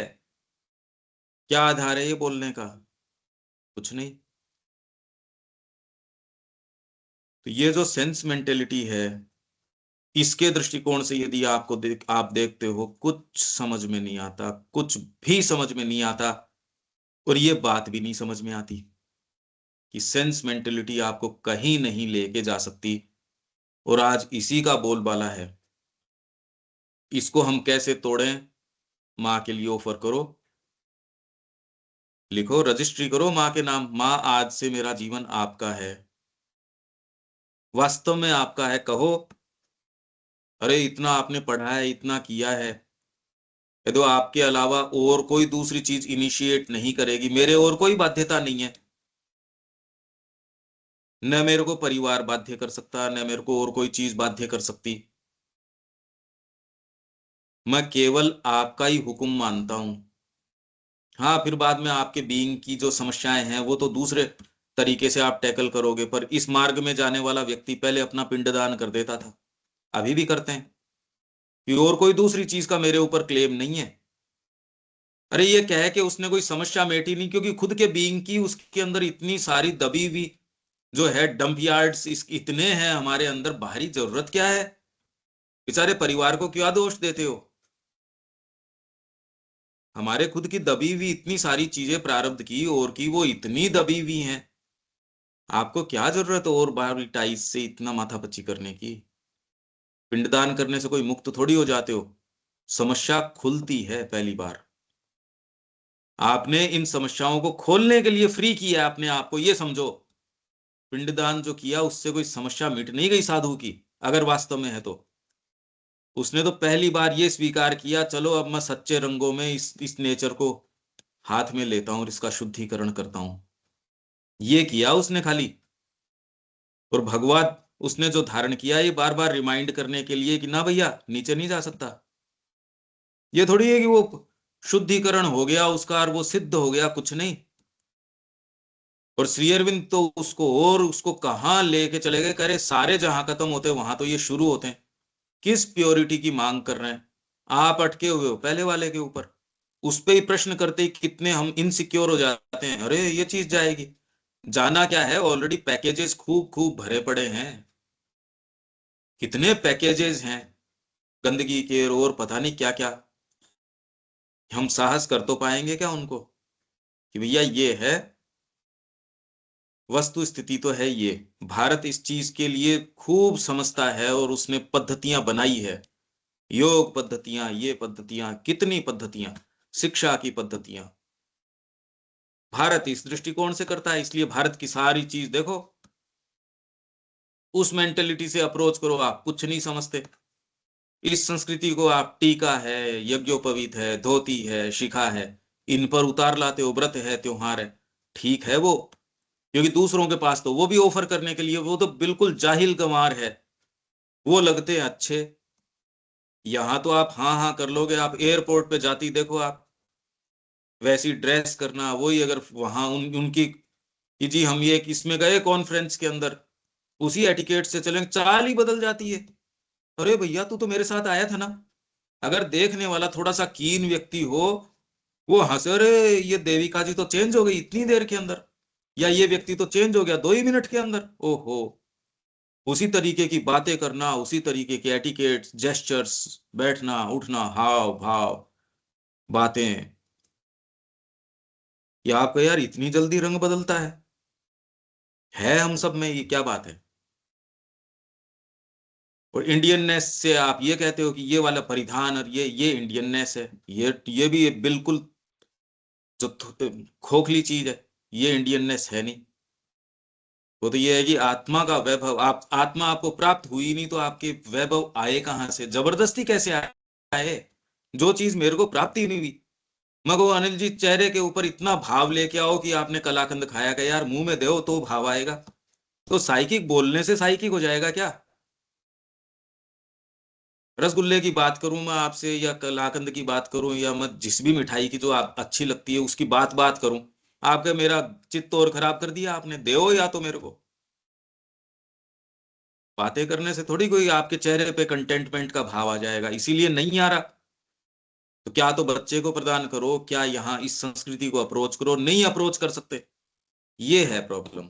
क्या आधार है ये बोलने का, कुछ नहीं। तो ये जो सेंस मेंटेलिटी है, इसके दृष्टिकोण से यदि आप देखते हो, कुछ समझ में नहीं आता, कुछ भी समझ में नहीं आता। और ये बात भी नहीं समझ में आती कि सेंस मेंटेलिटी आपको कहीं नहीं लेके जा सकती। और आज इसी का बोलबाला है, इसको हम कैसे तोड़ें। माँ के लिए ऑफर करो, लिखो रजिस्ट्री करो माँ के नाम, माँ आज से मेरा जीवन आपका है, वास्तव में आपका है। कहो अरे इतना आपने पढ़ा है, इतना किया है, यदि आपके अलावा और कोई दूसरी चीज इनिशिएट नहीं करेगी, मेरे और कोई बाध्यता नहीं है, न मेरे को परिवार बाध्य कर सकता, न मेरे को और कोई चीज बाध्य कर सकती। मैं केवल आपका ही हुक्म मानता हूं। हाँ, फिर बाद में आपके बीइंग की जो समस्याएं हैं वो तो दूसरे तरीके से आप टैकल करोगे, पर इस मार्ग में जाने वाला व्यक्ति पहले अपना पिंडदान कर देता था, अभी भी करते हैं, कि और कोई दूसरी चीज का मेरे ऊपर क्लेम नहीं है। अरे ये कह के उसने कोई समस्या मेटी नहीं, क्योंकि खुद के बीइंग की उसके अंदर इतनी सारी दबी हुई जो है डंप यार्ड्स इस इतने हैं हमारे अंदर, बाहरी जरूरत क्या है। बेचारे परिवार को क्या दोष देते हो। हमारे खुद की दबी हुई इतनी सारी चीजें प्रारब्ध की और की वो इतनी दबी हुई हैं, आपको क्या जरूरत है और बाहरी टाइस से इतना माथापच्ची करने की। पिंडदान करने से कोई मुक्त थोड़ी हो जाते हो, समस्या खुलती है पहली बार। आपने इन समस्याओं को खोलने के लिए फ्री किया अपने आप को, ये समझो। पिंडदान जो किया उससे कोई समस्या मिट नहीं गई साधु की, अगर वास्तव में है तो। उसने तो पहली बार ये स्वीकार किया, चलो अब मैं सच्चे रंगों में इस नेचर को हाथ में लेता हूं और इसका शुद्धिकरण करता हूं, ये किया उसने खाली। और भगवत उसने जो धारण किया, ये बार बार रिमाइंड करने के लिए कि ना भैया नीचे नहीं जा सकता। ये थोड़ी है कि वो शुद्धिकरण हो गया उसका और वो सिद्ध हो गया, कुछ नहीं। और श्री अरविंद तो उसको कहां लेके चले गए, करे सारे जहां खत्म होते वहां तो ये शुरू होते हैं। किस प्योरिटी की मांग कर रहे हैं आप? अटके हुए हो पहले वाले के ऊपर। उस पे ही प्रश्न करते ही कितने हम इनसिक्योर हो जाते हैं, अरे ये चीज जाएगी। जाना क्या है, ऑलरेडी पैकेजेस खूब खूब भरे पड़े हैं। कितने पैकेजेस हैं गंदगी के और पता नहीं क्या क्या। हम साहस कर तो पाएंगे क्या उनको कि भैया ये है वस्तु स्थिति, तो है ये। भारत इस चीज के लिए खूब समझता है और उसने पद्धतियां बनाई है, योग पद्धतियां, ये पद्धतियां, कितनी पद्धतियां, शिक्षा की पद्धतियां। भारत इस दृष्टिकोण से करता है, इसलिए भारत की सारी चीज देखो, उस मेंटेलिटी से अप्रोच करो, आप कुछ नहीं समझते। इस संस्कृति को आप टीका है, यज्ञोपवीत है, धोती है, शिखा है, इन पर उतार लाते हो, व्रत है, त्योहार है। ठीक है वो, क्योंकि दूसरों के पास तो वो भी ऑफर करने के लिए वो तो बिल्कुल जाहिल गंवार है, वो लगते हैं अच्छे। यहां तो आप हाँ हाँ कर लोगे, आप एयरपोर्ट पे जाती देखो आप, वैसी ड्रेस करना वही। अगर वहां उनकी कि जी हम ये इसमें गए कॉन्फ्रेंस के अंदर, उसी एटिकेट से चलेंगे, चाल ही बदल जाती है। अरे भैया तू तो मेरे साथ आया था ना। अगर देखने वाला थोड़ा सा कीन व्यक्ति हो, वो हंसे, अरे ये देविका जी तो चेंज हो गई इतनी देर के अंदर, या ये व्यक्ति तो चेंज हो गया 2 ही मिनट के अंदर। ओहो, उसी तरीके की बातें करना, उसी तरीके के एटिकेट्स, जेस्चर्स, बैठना उठना, हाव भाव, बातें। या आपका यार इतनी जल्दी रंग बदलता है हम सब में, ये क्या बात है? और इंडियननेस से आप ये कहते हो कि ये वाला परिधान और ये इंडियननेस है, ये भी बिल्कुल जो खोखली चीज है, ये इंडियननेस है नहीं। वो तो ये है कि आत्मा का वैभव, आप आत्मा आपको प्राप्त हुई नहीं तो आपके वैभव आए कहां से, जबरदस्ती कैसे आए? जो चीज मेरे को प्राप्त ही नहीं हुई। मगर अनिल जी चेहरे के ऊपर इतना भाव लेके आओ कि आपने कलाकंद खाया क्या, यार मुंह में दो तो भाव आएगा। तो साइकिक बोलने से साइकिक हो जाएगा क्या? रसगुल्ले की बात करूं मैं आपसे, या कलाकंद की बात करूं, या मैं जिस भी मिठाई की जो आप अच्छी लगती है उसकी बात करूं, आपके मेरा चित्त और खराब कर दिया आपने, दो या तो मेरे को। बातें करने से थोड़ी कोई आपके चेहरे पे कंटेंटमेंट का भाव आ जाएगा, इसीलिए नहीं आ रहा। तो क्या तो बच्चे को प्रदान करो, क्या यहाँ इस संस्कृति को अप्रोच करो, नहीं अप्रोच कर सकते, ये है प्रॉब्लम।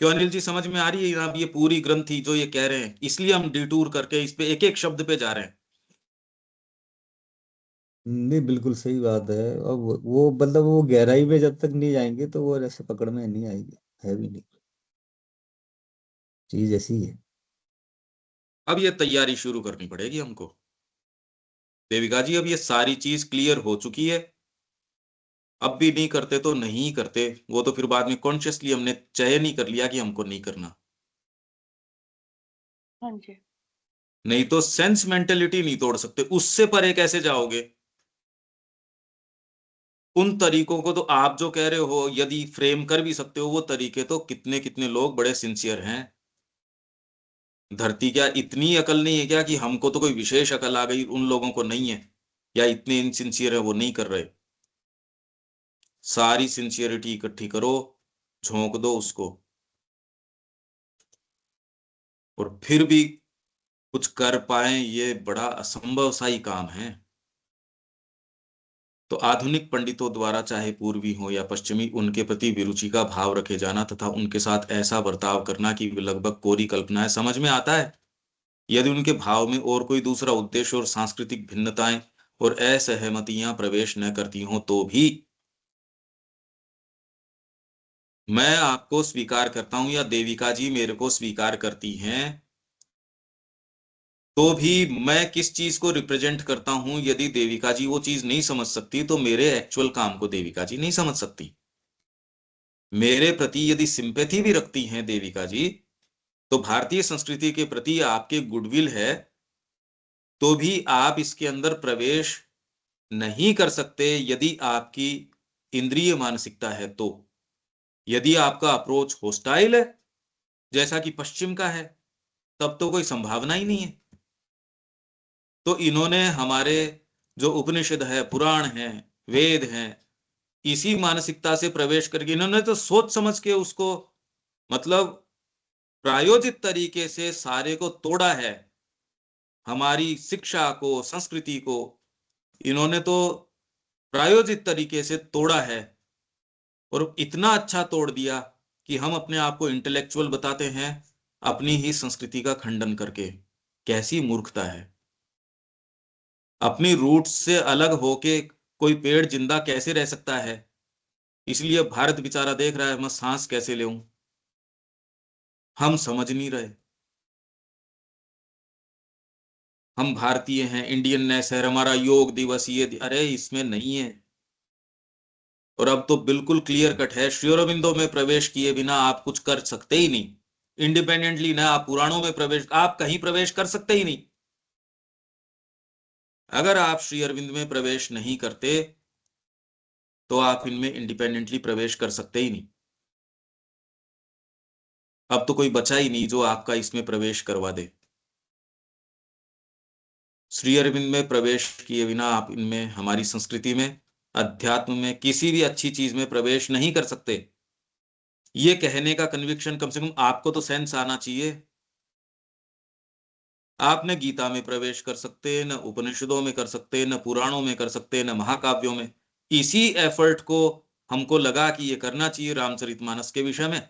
क्यों अनिल जी, समझ में आ रही है आप ये पूरी ग्रंथि जो ये कह रहे हैं? इसलिए हम डिटूर करके इस पे एक एक शब्द पे जा रहे हैं। नहीं, बिल्कुल सही बात है। अब वो मतलब वो गहराई में जब तक नहीं जाएंगे तो वो ऐसे पकड़ में नहीं आएगी, है भी नहीं, चीज ऐसी है। अब ये तैयारी शुरू करनी पड़ेगी हमको देविका जी, अब ये सारी चीज क्लियर हो चुकी है। अब भी नहीं करते तो नहीं करते, वो तो फिर बाद में कॉन्शियसली हमने चयन ही कर लिया कि हमको नहीं करना। हाँ जी। नहीं तो सेंस मेंटेलिटी नहीं तोड़ सकते, उससे परे कैसे जाओगे? उन तरीकों को तो आप जो कह रहे हो यदि फ्रेम कर भी सकते हो, वो तरीके तो कितने कितने लोग बड़े सिंसियर हैं। धरती क्या इतनी अकल नहीं है क्या कि हमको तो कोई विशेष अकल आ गई, उन लोगों को नहीं है? या इतने इनसिंसियर है वो नहीं कर रहे? सारी सिंसियरिटी इकट्ठी करो, झोंक दो उसको, और फिर भी कुछ कर पाए, ये बड़ा असंभव सा ही काम है। तो आधुनिक पंडितों द्वारा, चाहे पूर्वी हो या पश्चिमी, उनके प्रति विरुचि का भाव रखे जाना तथा उनके साथ ऐसा बर्ताव करना कि वे लगभग कोरी कल्पनाएं समझ में आता है। यदि उनके भाव में और कोई दूसरा उद्देश्य और सांस्कृतिक भिन्नताएं और असहमतियां प्रवेश न करती हों तो भी मैं आपको स्वीकार करता हूं, या देविका जी मेरे को स्वीकार करती हैं, तो भी मैं किस चीज को रिप्रेजेंट करता हूं, यदि देविका जी वो चीज नहीं समझ सकती तो मेरे एक्चुअल काम को देविका जी नहीं समझ सकती। मेरे प्रति यदि सिंपैथी भी रखती हैं देविका जी, तो भारतीय संस्कृति के प्रति आपके गुडविल है, तो भी आप इसके अंदर प्रवेश नहीं कर सकते यदि आपकी इंद्रिय मानसिकता है। तो यदि आपका अप्रोच होस्टाइल है जैसा कि पश्चिम का है, तब तो कोई संभावना ही नहीं है। तो इन्होंने हमारे जो उपनिषद है, पुराण है, वेद है, इसी मानसिकता से प्रवेश करके इन्होंने तो सोच समझ के उसको मतलब प्रायोजित तरीके से सारे को तोड़ा है। हमारी शिक्षा को, संस्कृति को इन्होंने तो प्रायोजित तरीके से तोड़ा है, और इतना अच्छा तोड़ दिया कि हम अपने आप को इंटेलेक्चुअल बताते हैं अपनी ही संस्कृति का खंडन करके। कैसी मूर्खता है! अपनी रूट्स से अलग होके कोई पेड़ जिंदा कैसे रह सकता है? इसलिए भारत बेचारा देख रहा है मैं सांस कैसे लेऊं। हम समझ नहीं रहे। हम भारतीय हैं, इंडियननेस है, हमारा योग दिवस अरे इसमें नहीं है। और अब तो बिल्कुल क्लियर कट है, श्री अरबिंदो में प्रवेश किए बिना आप कुछ कर सकते ही नहीं। इंडिपेंडेंटली ना आप पुराणों में प्रवेश, आप कहीं प्रवेश कर सकते ही नहीं। अगर आप श्री अरविंद में प्रवेश नहीं करते तो आप इनमें इंडिपेंडेंटली प्रवेश कर सकते ही नहीं। अब तो कोई बचा ही नहीं जो आपका इसमें प्रवेश करवा दे। श्री अरविंद में प्रवेश किए बिना आप इनमें, हमारी संस्कृति में, अध्यात्म में, किसी भी अच्छी चीज में प्रवेश नहीं कर सकते। ये कहने का कन्विक्शन कम से कम आपको तो सेंस आना चाहिए। आप न गीता में प्रवेश कर सकते, न उपनिषदों में कर सकते, न पुराणों में कर सकते, न महाकाव्यों में। इसी एफर्ट को हमको लगा कि ये करना चाहिए रामचरितमानस के विषय में,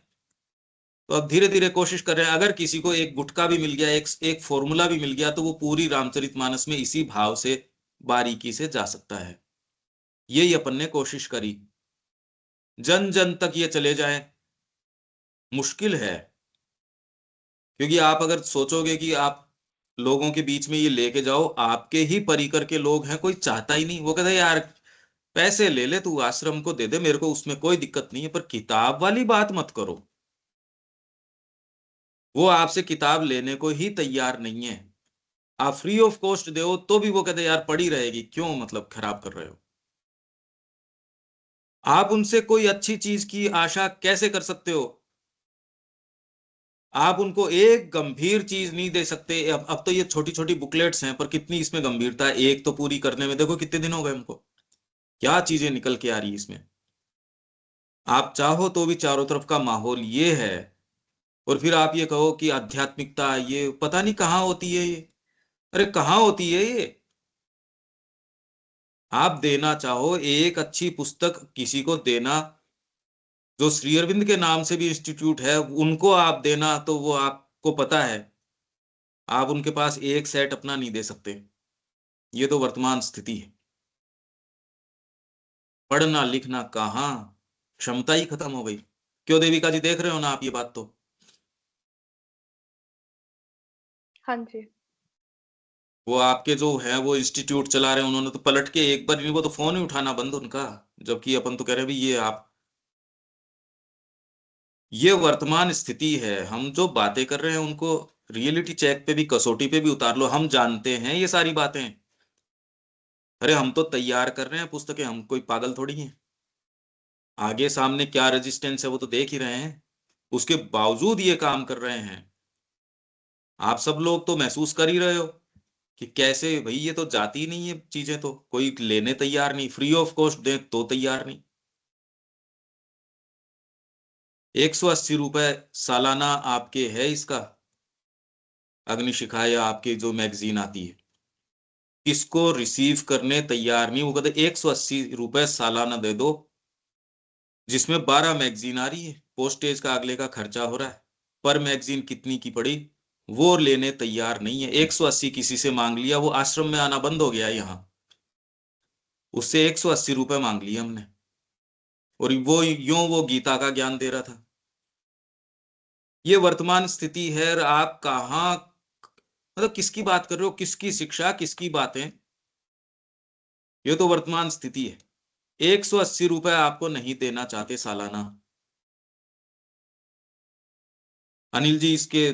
तो अब धीरे धीरे कोशिश कर रहे हैं। अगर किसी को एक गुटका भी मिल गया, एक फॉर्मूला भी मिल गया, तो वो पूरी रामचरितमानस में इसी भाव से बारीकी से जा सकता है। यही अपन ने कोशिश करी। जन जन तक ये चले जाए, मुश्किल है। क्योंकि आप अगर सोचोगे कि आप लोगों के बीच में ये लेके जाओ, आपके ही परिकर के लोग हैं, कोई चाहता ही नहीं। वो कहता है यार पैसे ले ले तू, आश्रम को दे दे, मेरे को उसमें कोई दिक्कत नहीं है, पर किताब वाली बात मत करो। वो आपसे किताब लेने को ही तैयार नहीं है। आप फ्री ऑफ कॉस्ट दो तो भी वो कहते यार पड़ी रहेगी, क्यों मतलब खराब कर रहे हो। आप उनसे कोई अच्छी चीज की आशा कैसे कर सकते हो? आप उनको एक गंभीर चीज नहीं दे सकते। अब तो ये छोटी छोटी बुकलेट्स हैं, पर कितनी इसमें गंभीरता है। एक तो पूरी करने में देखो कितने दिन हो गए हमको, क्या चीजें निकल के आ रही है इसमें। आप चाहो तो भी चारों तरफ का माहौल ये है, और फिर आप ये कहो कि आध्यात्मिकता ये पता नहीं कहाँ होती है ये। अरे कहाँ होती है ये? आप देना चाहो एक अच्छी पुस्तक किसी को देना, जो श्री अरविंद के नाम से भी इंस्टीट्यूट है, उनको आप देना, तो वो आपको पता है आप उनके पास एक सेट अपना नहीं दे सकते। ये तो वर्तमान स्थिति है। पढ़ना लिखना कहाँ, क्षमता ही खत्म हो गई। क्यों देविका जी, देख रहे हो ना आप ये बात? तो हाँ जी। वो आपके जो है वो इंस्टीट्यूट चला रहे हैं, उन्होंने तो पलट के एक बार वो तो फोन ही उठाना बंद उनका। जबकि अपन तो कह रहे हैं भी ये आप, ये वर्तमान स्थिति है। हम जो बातें कर रहे हैं उनको रियलिटी चेक पे भी, कसौटी पे भी उतार लो, हम जानते हैं ये सारी बातें। अरे हम तो तैयार कर रहे हैं पुस्तकें, हम कोई पागल थोड़ी हैं। आगे सामने क्या रेजिस्टेंस है वो तो देख ही रहे हैं, उसके बावजूद ये काम कर रहे हैं। आप सब लोग तो महसूस कर ही रहे हो कि कैसे भाई, ये तो जाती ही नहीं है चीजें, तो कोई लेने तैयार नहीं, फ्री ऑफ कॉस्ट दे तो तैयार नहीं। 180 रुपए सालाना आपके है इसका, अग्निशिखा या आपकी जो मैगजीन आती है, इसको रिसीव करने तैयार नहीं। वो कहते 180 रुपए सालाना दे दो, जिसमें 12 मैगजीन आ रही है, पोस्टेज का अगले का खर्चा हो रहा है, पर मैगजीन कितनी की पड़ी, वो लेने तैयार नहीं है। 180 किसी से मांग लिया, वो आश्रम में आना बंद हो गया यहाँ, उससे 180 रुपए मांग लिए हमने, और वो यूं वो गीता का ज्ञान दे रहा था। ये वर्तमान स्थिति है। और आप कहाँ, मतलब किसकी बात कर रहे हो, किसकी शिक्षा, किसकी बातें? ये तो वर्तमान स्थिति है। 180 रुपए आपको नहीं देना चाहते सालाना। अनिल जी इसके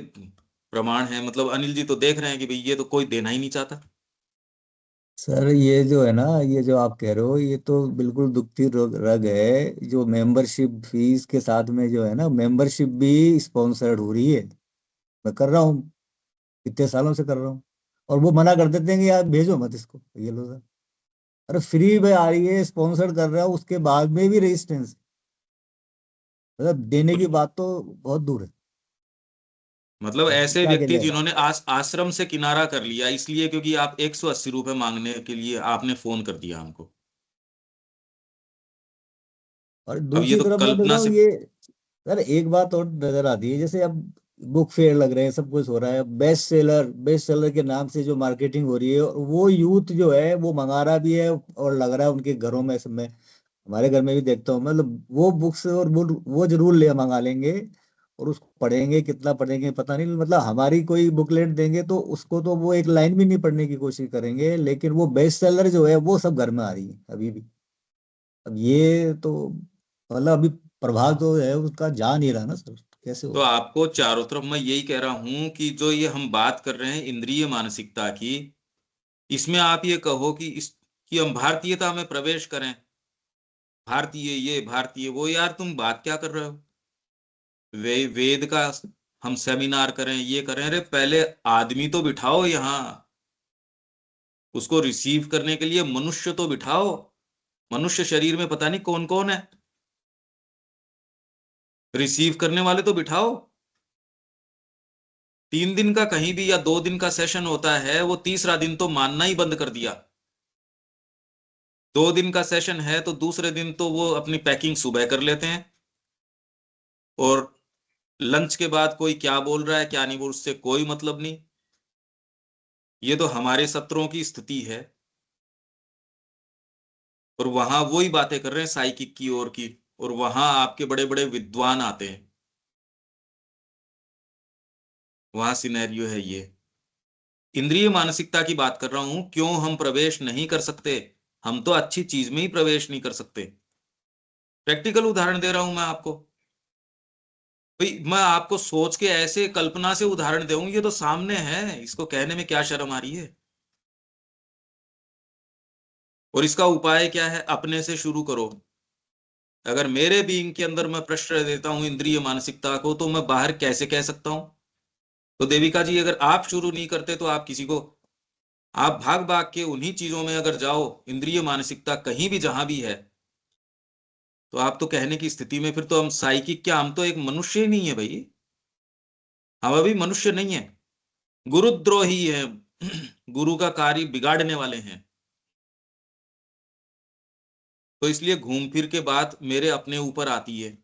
प्रमाण है, मतलब अनिल जी तो देख रहे हैं कि भाई ये तो कोई देना ही नहीं चाहता। सर ये जो है ना, ये जो आप कह रहे हो, ये तो बिल्कुल दुखती रग है। जो मेंबरशिप फीस के साथ में जो है ना, मेंबरशिप भी स्पॉन्सर्ड हो रही है। मैं कर रहा हूँ, कितने सालों से कर रहा हूँ, और वो मना कर देते हैं कि यार भेजो मत इसको, ये लो सर। अरे फ्री में आ रही है, स्पॉन्सर कर रहा है, उसके बाद में भी रेजिस्टेंस, मतलब देने की बात तो बहुत दूर है। मतलब ऐसे क्या व्यक्ति कहले। जिन्होंने आश्रम से किनारा कर लिया इसलिए क्योंकि आप 180 रुपए मांगने के लिए आपने फोन कर दिया हमको। और अब ये दूसरी तो तरफ मैं देख कल्पना रहा हूँ से। ये, यार एक बात और नजर आती है, जैसे अब बुक फेयर लग रहे हैं, सब कुछ हो रहा है, बेस्ट सेलर के नाम से जो मार्केटिंग हो रही है, और वो यूथ जो है वो मंगा रहा भी है, और लग रहा है उनके घरों में, सब में, हमारे घर में भी देखता हूँ, मतलब वो बुक्स और वो जरूर ले मंगा लेंगे, और उसको पढ़ेंगे, कितना पढ़ेंगे पता नहीं, मतलब हमारी कोई बुकलेट देंगे तो उसको तो वो एक लाइन भी नहीं पढ़ने की कोशिश करेंगे, लेकिन वो बेस्ट सेलर जो है वो सब घर में आ रही है अभी भी। अब ये तो मतलब अभी प्रभाव तो है उसका जा नहीं रहा ना सर, कैसे तो होगा। आपको चारों तरफ मैं यही कह रहा हूं कि जो ये हम बात कर रहे हैं इंद्रिय मानसिकता की, इसमें आप ये कहो कि इस कि हम भारतीयता में प्रवेश करें, भारतीय ये भारतीय वो, यार तुम बात क्या कर रहे हो। वेद का हम सेमिनार करें, ये करें, अरे पहले आदमी तो बिठाओ यहाँ, उसको रिसीव करने के लिए मनुष्य तो बिठाओ। मनुष्य शरीर में पता नहीं कौन कौन है, रिसीव करने वाले तो बिठाओ। 3 दिन का कहीं भी या 2 दिन का सेशन होता है, वो तीसरा दिन तो मानना ही बंद कर दिया। 2 दिन का सेशन है तो दूसरे दिन तो वो अपनी पैकिंग सुबह कर लेते हैं, और लंच के बाद कोई क्या बोल रहा है क्या नहीं बोल, उससे कोई मतलब नहीं। ये तो हमारे सत्रों की स्थिति है, और वहां वही बातें कर रहे हैं साइकिक की ओर की, और वहां आपके बड़े बड़े विद्वान आते हैं। वहां सिनेरियो है ये। इंद्रिय मानसिकता की बात कर रहा हूं, क्यों हम प्रवेश नहीं कर सकते। हम तो अच्छी चीज में ही प्रवेश नहीं कर सकते। प्रैक्टिकल उदाहरण दे रहा हूं मैं आपको। भाई मैं आपको सोच के ऐसे कल्पना से उदाहरण दूं, ये तो सामने है, इसको कहने में क्या शर्म आ रही है। और इसका उपाय क्या है, अपने से शुरू करो। अगर मेरे बीइंग के अंदर मैं प्रश्रय देता हूं इंद्रिय मानसिकता को, तो मैं बाहर कैसे कह सकता हूं। तो देविका जी, अगर आप शुरू नहीं करते तो आप किसी को, आप भाग भाग के उन्हीं चीजों में अगर जाओ, इंद्रिय मानसिकता कहीं भी जहां भी है, तो आप तो कहने की स्थिति में, फिर तो हम साइकिक क्या, हम तो एक मनुष्य ही नहीं है भाई। हम अभी मनुष्य नहीं है, गुरुद्रोही है। गुरु का कार्य बिगाड़ने वाले हैं। तो इसलिए घूम फिर के बात मेरे अपने ऊपर आती है।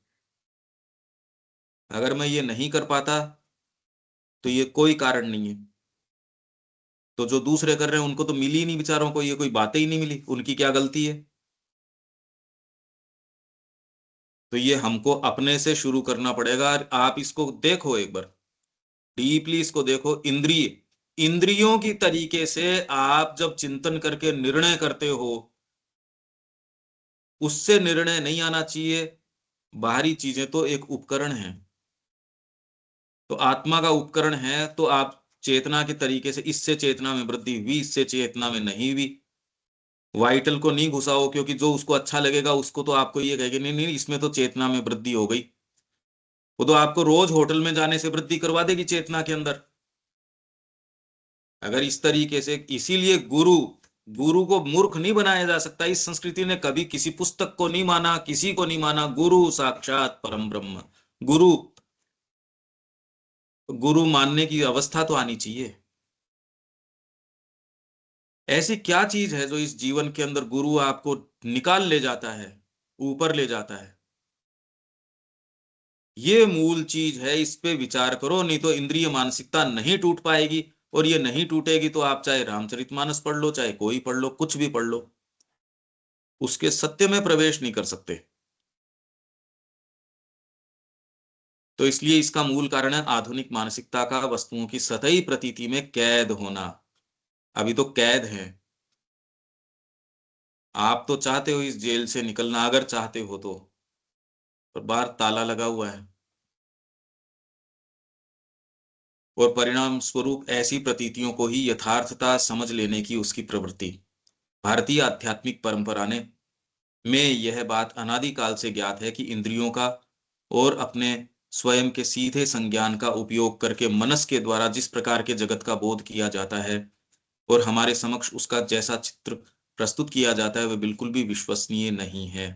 अगर मैं ये नहीं कर पाता तो ये कोई कारण नहीं है। तो जो दूसरे कर रहे हैं उनको तो मिली ही नहीं, बेचारों को ये कोई बातें ही नहीं मिली, उनकी क्या गलती है। तो ये हमको अपने से शुरू करना पड़ेगा। आप इसको देखो एक बार, डीपली इसको देखो। इंद्रियों की तरीके से आप जब चिंतन करके निर्णय करते हो, उससे निर्णय नहीं आना चाहिए। बाहरी चीजें तो एक उपकरण है, तो आत्मा का उपकरण है, तो आप चेतना के तरीके से, इससे चेतना में वृद्धि हुई, इससे चेतना में नहीं हुई। वाइटल को नहीं घुसाओ, क्योंकि जो उसको अच्छा लगेगा उसको तो आपको ये कहेगा नहीं नहीं इसमें तो चेतना में वृद्धि हो गई। वो तो आपको रोज होटल में जाने से वृद्धि करवा देगी चेतना के अंदर। अगर इस तरीके से, इसीलिए गुरु, गुरु को मूर्ख नहीं बनाया जा सकता। इस संस्कृति ने कभी किसी पुस्तक को नहीं माना, किसी को नहीं माना। गुरु साक्षात परम ब्रह्म। गुरु, गुरु मानने की अवस्था तो आनी चाहिए। ऐसी क्या चीज है जो इस जीवन के अंदर गुरु आपको निकाल ले जाता है, ऊपर ले जाता है। ये मूल चीज है, इस पे विचार करो, नहीं तो इंद्रिय मानसिकता नहीं टूट पाएगी। और ये नहीं टूटेगी तो आप चाहे रामचरितमानस पढ़ लो, चाहे कोई पढ़ लो, कुछ भी पढ़ लो, उसके सत्य में प्रवेश नहीं कर सकते। तो इसलिए इसका मूल कारण है आधुनिक मानसिकता का वस्तुओं की सतही प्रतीति में कैद होना। अभी तो कैद है। आप तो चाहते हो इस जेल से निकलना, अगर चाहते हो तो, पर बाहर ताला लगा हुआ है। और परिणाम स्वरूप ऐसी प्रतीतियों को ही यथार्थता समझ लेने की उसकी प्रवृत्ति। भारतीय आध्यात्मिक परंपरा ने में यह बात अनादिकाल से ज्ञात है कि इंद्रियों का और अपने स्वयं के सीधे संज्ञान का उपयोग करके मनस के द्वारा जिस प्रकार के जगत का बोध किया जाता है, और हमारे समक्ष उसका जैसा चित्र प्रस्तुत किया जाता है वह बिल्कुल भी विश्वसनीय नहीं है।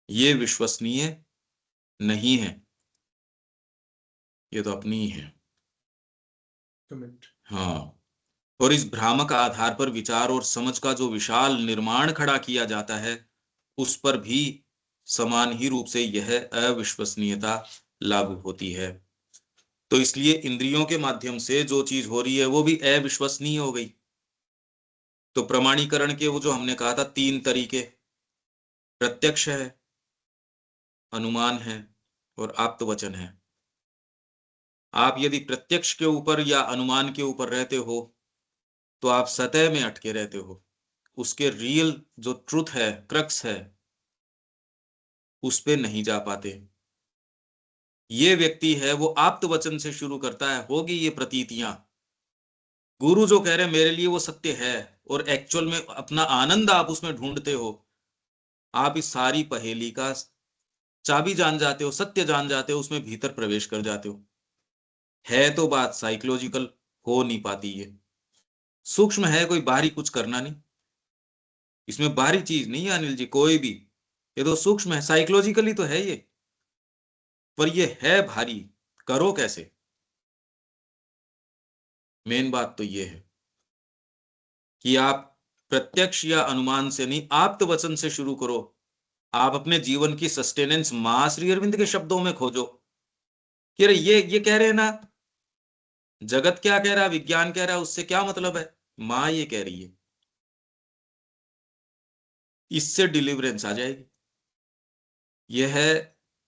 ये विश्वसनीय नहीं है, ये तो अपनी ही है। हाँ, और इस भ्रामक आधार पर विचार और समझ का जो विशाल निर्माण खड़ा किया जाता है, उस पर भी समान ही रूप से यह अविश्वसनीयता लागू होती है। तो इसलिए इंद्रियों के माध्यम से जो चीज हो रही है वो भी अविश्वसनीय हो गई। तो प्रमाणीकरण के वो जो हमने कहा था 3 तरीके, प्रत्यक्ष है, अनुमान है और आप्तवचन है। आप यदि प्रत्यक्ष के ऊपर या अनुमान के ऊपर रहते हो तो आप सतह में अटके रहते हो, उसके रियल जो ट्रुथ है, क्रक्स है, उस पे नहीं जा पाते। ये व्यक्ति है वो आप्तवचन से शुरू करता है, होगी ये प्रतीतियां, गुरु जो कह रहे हैं मेरे लिए वो सत्य है, और एक्चुअल में अपना आनंद आप उसमें ढूंढते हो। आप इस सारी पहेली का चाबी जान जाते हो, सत्य जान जाते हो, उसमें भीतर प्रवेश कर जाते हो। है तो बात साइकोलॉजिकल, हो नहीं पाती ये सूक्ष्म है, कोई बाहरी कुछ करना नहीं, इसमें बाहरी चीज नहीं है अनिल जी कोई भी, ये तो सूक्ष्म है, साइकोलॉजिकली तो है ये, पर ये है भारी, करो कैसे? मेन बात तो ये है कि आप प्रत्यक्ष या अनुमान से नहीं, आप्तवचन से शुरू करो। आप अपने जीवन की सस्टेनेंस मां श्री अरविंद के शब्दों में खोजो कि अरे ये कह रहे हैं ना, जगत क्या कह रहा है, विज्ञान कह रहा है, उससे क्या मतलब है, मां ये कह रही है, इससे डिलीवरेंस आ जाएगी। यह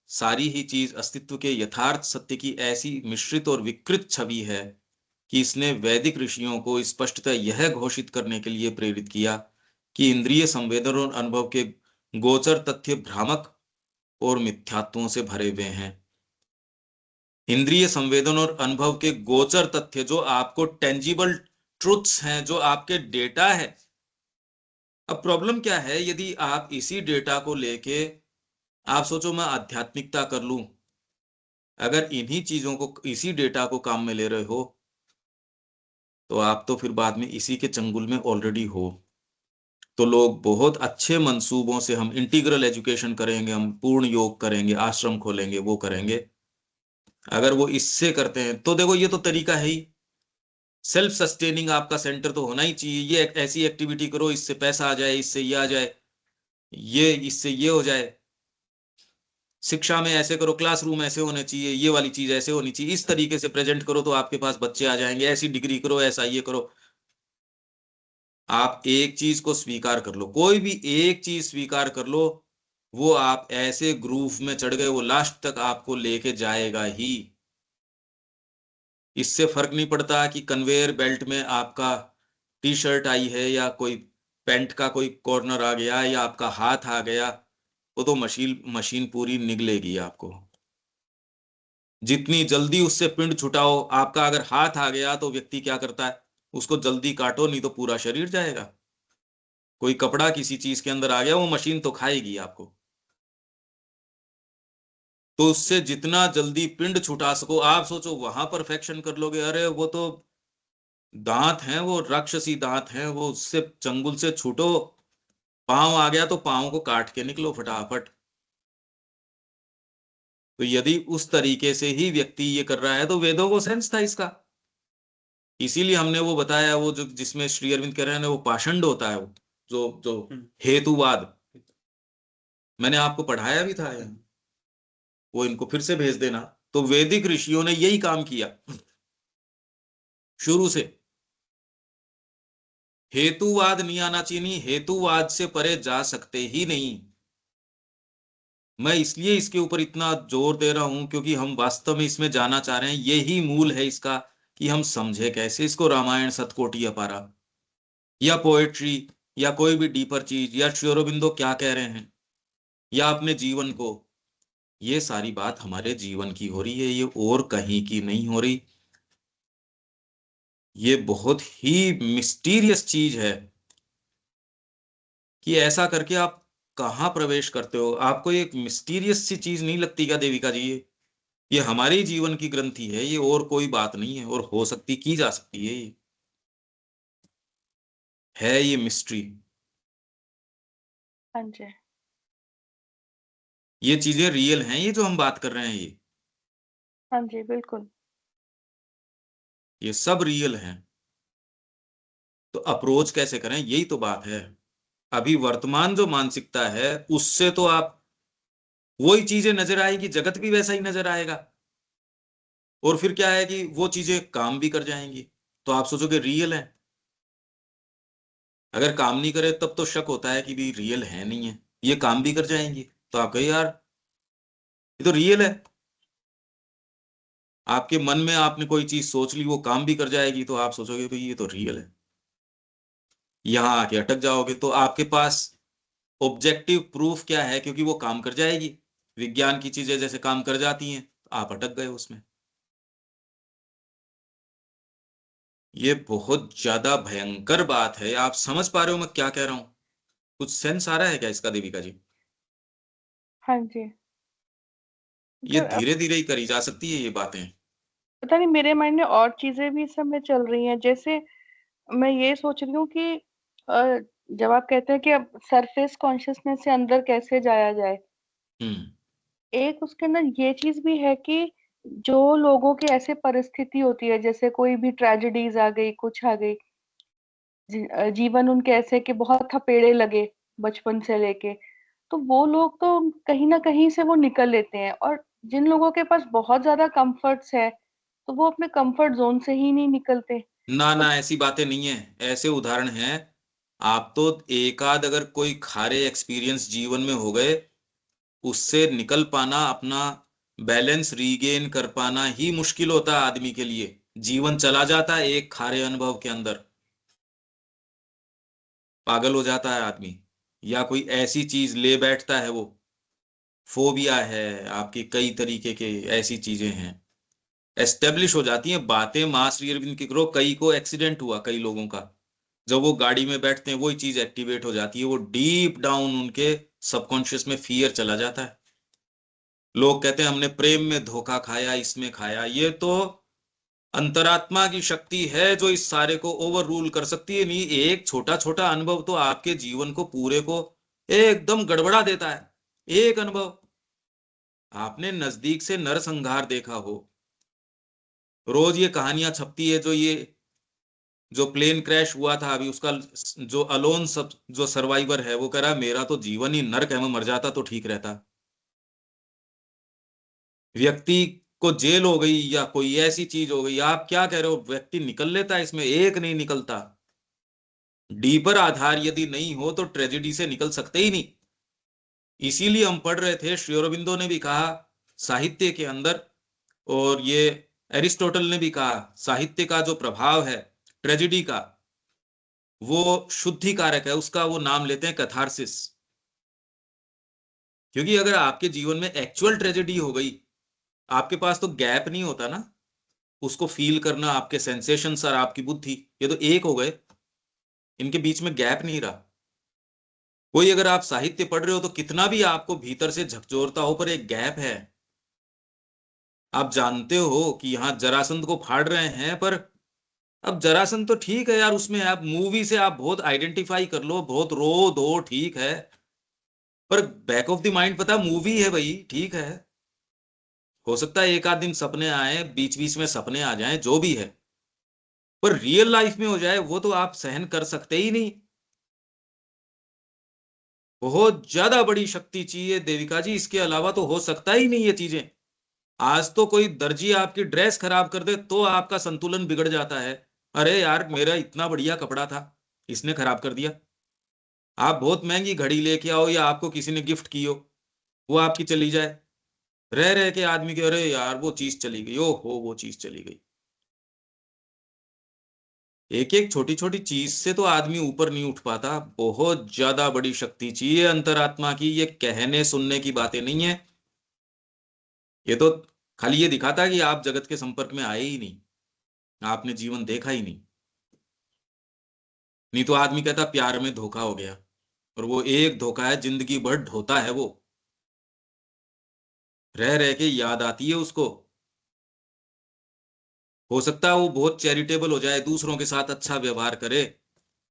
सारी ही चीज अस्तित्व के यथार्थ सत्य की ऐसी मिश्रित और विकृत छवि है कि इसने वैदिक ऋषियों को स्पष्टतः यह घोषित करने के लिए प्रेरित किया कि इंद्रिय संवेदन और अनुभव के गोचर तथ्य भ्रामक और मिथ्यात्वों से भरे हुए हैं। इंद्रिय संवेदन और अनुभव के गोचर तथ्य जो आपको टेंजिबल ट्रुथ्स हैं, जो आपके डेटा है। अब प्रॉब्लम क्या है, यदि आप इसी डेटा को लेके आप सोचो मैं आध्यात्मिकता कर लूं, अगर इन्हीं चीजों को, इसी डेटा को काम में ले रहे हो, तो आप तो फिर बाद में इसी के चंगुल में ऑलरेडी हो। तो लोग बहुत अच्छे मंसूबों से, हम इंटीग्रल एजुकेशन करेंगे, हम पूर्ण योग करेंगे, आश्रम खोलेंगे, वो करेंगे, अगर वो इससे करते हैं तो देखो ये तो तरीका है ही, सेल्फ सस्टेनिंग आपका सेंटर तो होना ही चाहिए। ये एक ऐसी एक्टिविटी करो, इससे पैसा आ जाए, इससे ये आ जाए, ये इससे ये हो जाए, शिक्षा में ऐसे करो, क्लासरूम ऐसे होने चाहिए, ये वाली चीज ऐसे होनी चाहिए, इस तरीके से प्रेजेंट करो तो आपके पास बच्चे आ जाएंगे, ऐसी डिग्री करो, ऐसा ये करो। आप एक चीज को स्वीकार कर लो, कोई भी एक चीज स्वीकार कर लो, वो आप ऐसे ग्रूव में चढ़ गए, वो लास्ट तक आपको लेके जाएगा ही। इससे फर्क नहीं पड़ता कि कन्वेयर बेल्ट में आपका टी शर्ट आई है या कोई पैंट का कोई कॉर्नर आ गया या आपका हाथ आ गया, वो तो मशीन मशीन पूरी निगलेगी आपको। जितनी जल्दी उससे पिंड छुटाओ, आपका अगर हाथ आ गया तो व्यक्ति क्या करता है, उसको जल्दी काटो, नहीं तो पूरा शरीर जाएगा। कोई कपड़ा किसी चीज के अंदर आ गया, वो मशीन तो खाएगी आपको। तो उससे जितना जल्दी पिंड छुटा सको, आप सोचो वहां परफेक्शन कर लोगे, अरे वो तो दांत हैं, वो राक्षसी दांत हैं, वो उससे चंगुल से छूटो, पांव आ गया तो पांव को काट के निकलो फटाफट। तो यदि उस तरीके से ही व्यक्ति ये कर रहा है तो वेदों को सेंस था इसका, इसीलिए हमने वो बताया, वो जो जिसमें श्री अरविंद कह रहे हैं वो पाषंड होता है, वो जो जो हेतुवाद मैंने आपको पढ़ाया भी था यहाँ, वो इनको फिर से भेज देना। तो वैदिक ऋषियों ने यही काम किया शुरू से, हेतुवाद नहीं आना चाहिए, हेतुवाद से परे जा सकते ही नहीं। मैं इसलिए इसके ऊपर इतना जोर दे रहा हूं क्योंकि हम वास्तव में इसमें जाना चाह रहे हैं, यही मूल है इसका, कि हम समझे कैसे इसको, रामायण, सतकोटि, अपारा या पोएट्री या कोई भी डीपर चीज, या श्री अरबिंदो क्या कह रहे हैं, या अपने जीवन को। ये सारी बात हमारे जीवन की हो रही है, ये और कहीं की नहीं हो रही। ये बहुत ही मिस्टीरियस चीज है कि ऐसा करके आप कहाँ प्रवेश करते हो। आपको एक मिस्टीरियस सी चीज नहीं लगती क्या देविका जी? ये हमारे जीवन की ग्रंथि है, ये और कोई बात नहीं है, और हो सकती, की जा सकती है ये। है ये मिस्ट्री। हाँ जी। ये चीजें रियल हैं, ये जो हम बात कर रहे हैं हाँ जी, बिल्कुल। ये सब रियल हैं। तो अप्रोच कैसे करें, यही तो बात है। अभी वर्तमान जो मानसिकता है उससे तो आप वही चीजें नजर आएगी, जगत भी वैसा ही नजर आएगा, और फिर क्या है कि वो चीजें काम भी कर जाएंगी, तो आप सोचोगे रियल है। अगर काम नहीं करे तब तो शक होता है कि भी रियल है नहीं है, ये काम भी कर जाएंगी, तो आप कहे यार ये तो रियल है। आपके मन में आपने कोई चीज सोच ली, वो काम भी कर जाएगी, तो आप सोचोगे भाई ये तो रियल है। यहां आके अटक जाओगे, तो आपके पास ऑब्जेक्टिव प्रूफ क्या है, क्योंकि वो काम कर जाएगी, विज्ञान की चीजें जैसे काम कर जाती हैं, तो आप अटक गए उसमें। ये बहुत ज्यादा भयंकर बात है। आप समझ पा रहे हो मैं क्या कह रहा हूं? कुछ सेंस आ रहा है क्या इसका देविका जी? हाँ जी। ये मतलब धीरे धीरे ही करी जा सकती है ये बातें। पता नहीं मेरे माइंड में और चीजें भी इस समय चल रही हैं। जैसे मैं ये सोच रही हूँ कि अ, जब आप कहते हैं कि अब सरफेस कॉन्शियसनेस से अंदर कैसे जाया जाए, हम्म। एक उसके अंदर ये चीज भी है कि जो लोगों की ऐसे परिस्थिति होती है, जैसे कोई भी ट्रेजेडीज आ गई, कुछ आ गई, जीवन उनके ऐसे कि बहुत थपेड़े लगे बचपन से लेके, तो वो लोग तो कहीं ना कहीं से वो निकल लेते हैं। और जिन लोगों के पास बहुत ज्यादा कंफर्ट्स है, तो वो अपने कंफर्ट जोन से ही नहीं निकलते। ना तो ना, ऐसी बातें नहीं है, ऐसे उदाहरण हैं। आप तो एक आध अगर कोई खारे एक्सपीरियंस जीवन में हो गए, उससे निकल पाना, अपना बैलेंस रीगेन कर पाना ही मुश्किल होता है आदमी के लिए। जीवन चला जाता है एक खारे अनुभव के अंदर, पागल हो जाता है आदमी, या कोई ऐसी चीज ले बैठता है, वो फोबिया है आपकी, कई तरीके के ऐसी चीजें हैं, एस्टेब्लिश हो जाती हैं बातें। मास श्री अरविंद की करो, कई को एक्सीडेंट हुआ, कई लोगों का, जब वो गाड़ी में बैठते हैं वही चीज एक्टिवेट हो जाती है, वो डीप डाउन उनके सबकॉन्शियस में फियर चला जाता है। लोग कहते हैं हमने प्रेम में धोखा खाया, इसमें खाया, ये तो अंतरात्मा की शक्ति है जो इस सारे को ओवर रूल कर सकती है। नहीं, एक छोटा छोटा अनुभव तो आपके जीवन को पूरे को एकदम गड़बड़ा देता है। एक अनुभव, आपने नजदीक से नरसंहार देखा हो, रोज ये कहानियां छपती है, जो प्लेन क्रैश हुआ था अभी, उसका जो अलोन सब जो सर्वाइवर है वो कह रहा है मेरा तो जीवन ही नर्क है, मैं मर जाता तो ठीक रहता। व्यक्ति को जेल हो गई या कोई ऐसी चीज हो गई, आप क्या कह रहे हो, व्यक्ति निकल लेता है इसमें, एक नहीं निकलता। डीपर आधार यदि नहीं हो तो ट्रेजेडी से निकल सकते ही नहीं। इसीलिए हम पढ़ रहे थे, श्री अरबिंदो ने भी कहा साहित्य के अंदर, और ये एरिस्टोटल ने भी कहा साहित्य का जो प्रभाव है ट्रेजेडी का, वो शुद्धिकारक है, उसका वो नाम लेते हैं कैथारसिस। क्योंकि अगर आपके जीवन में एक्चुअल ट्रेजेडी हो गई, आपके पास तो गैप नहीं होता ना उसको फील करना, आपके सेंसेशंस और आपकी बुद्धि, ये तो एक हो गए, इनके बीच में गैप नहीं रहा। कोई अगर आप साहित्य पढ़ रहे हो तो कितना भी आपको भीतर से झकझोरता हो, पर एक गैप है। आप जानते हो कि यहां जरासंध को फाड़ रहे हैं, पर अब जरासंध तो ठीक है यार, उसमें आप मूवी से आप बहुत आइडेंटिफाई कर लो, बहुत रो दो, ठीक है, पर बैक ऑफ द माइंड पता मूवी है भाई, ठीक है। हो सकता है एक आध दिन सपने आए, बीच बीच में सपने आ जाएं, जो भी है, पर रियल लाइफ में हो जाए वो तो आप सहन कर सकते ही नहीं। बहुत ज्यादा बड़ी शक्ति चाहिए देविका जी, इसके अलावा तो हो सकता ही नहीं ये चीजें। आज तो कोई दर्जी आपकी ड्रेस खराब कर दे तो आपका संतुलन बिगड़ जाता है। अरे यार मेरा इतना बढ़िया कपड़ा था, इसने खराब कर दिया। आप बहुत महंगी घड़ी लेके आओ या आपको किसी ने गिफ्ट की हो, वो आपकी चली जाए, रह रह के आदमी के अरे यार वो चीज चली गई, ओ हो वो चीज चली गई। एक एक छोटी छोटी चीज से तो आदमी ऊपर नहीं उठ पाता, बहुत ज्यादा बड़ी शक्ति चाहिए अंतरात्मा की, ये कहने सुनने की बातें नहीं है। ये तो खाली ये दिखाता है कि आप जगत के संपर्क में आए ही नहीं, आपने जीवन देखा ही नहीं। नहीं तो आदमी कहता प्यार में धोखा हो गया, और वो एक धोखा है, जिंदगी भर ढोता है वो, रह रह के याद आती है उसको। हो सकता है वो बहुत चैरिटेबल हो जाए, दूसरों के साथ अच्छा व्यवहार करे,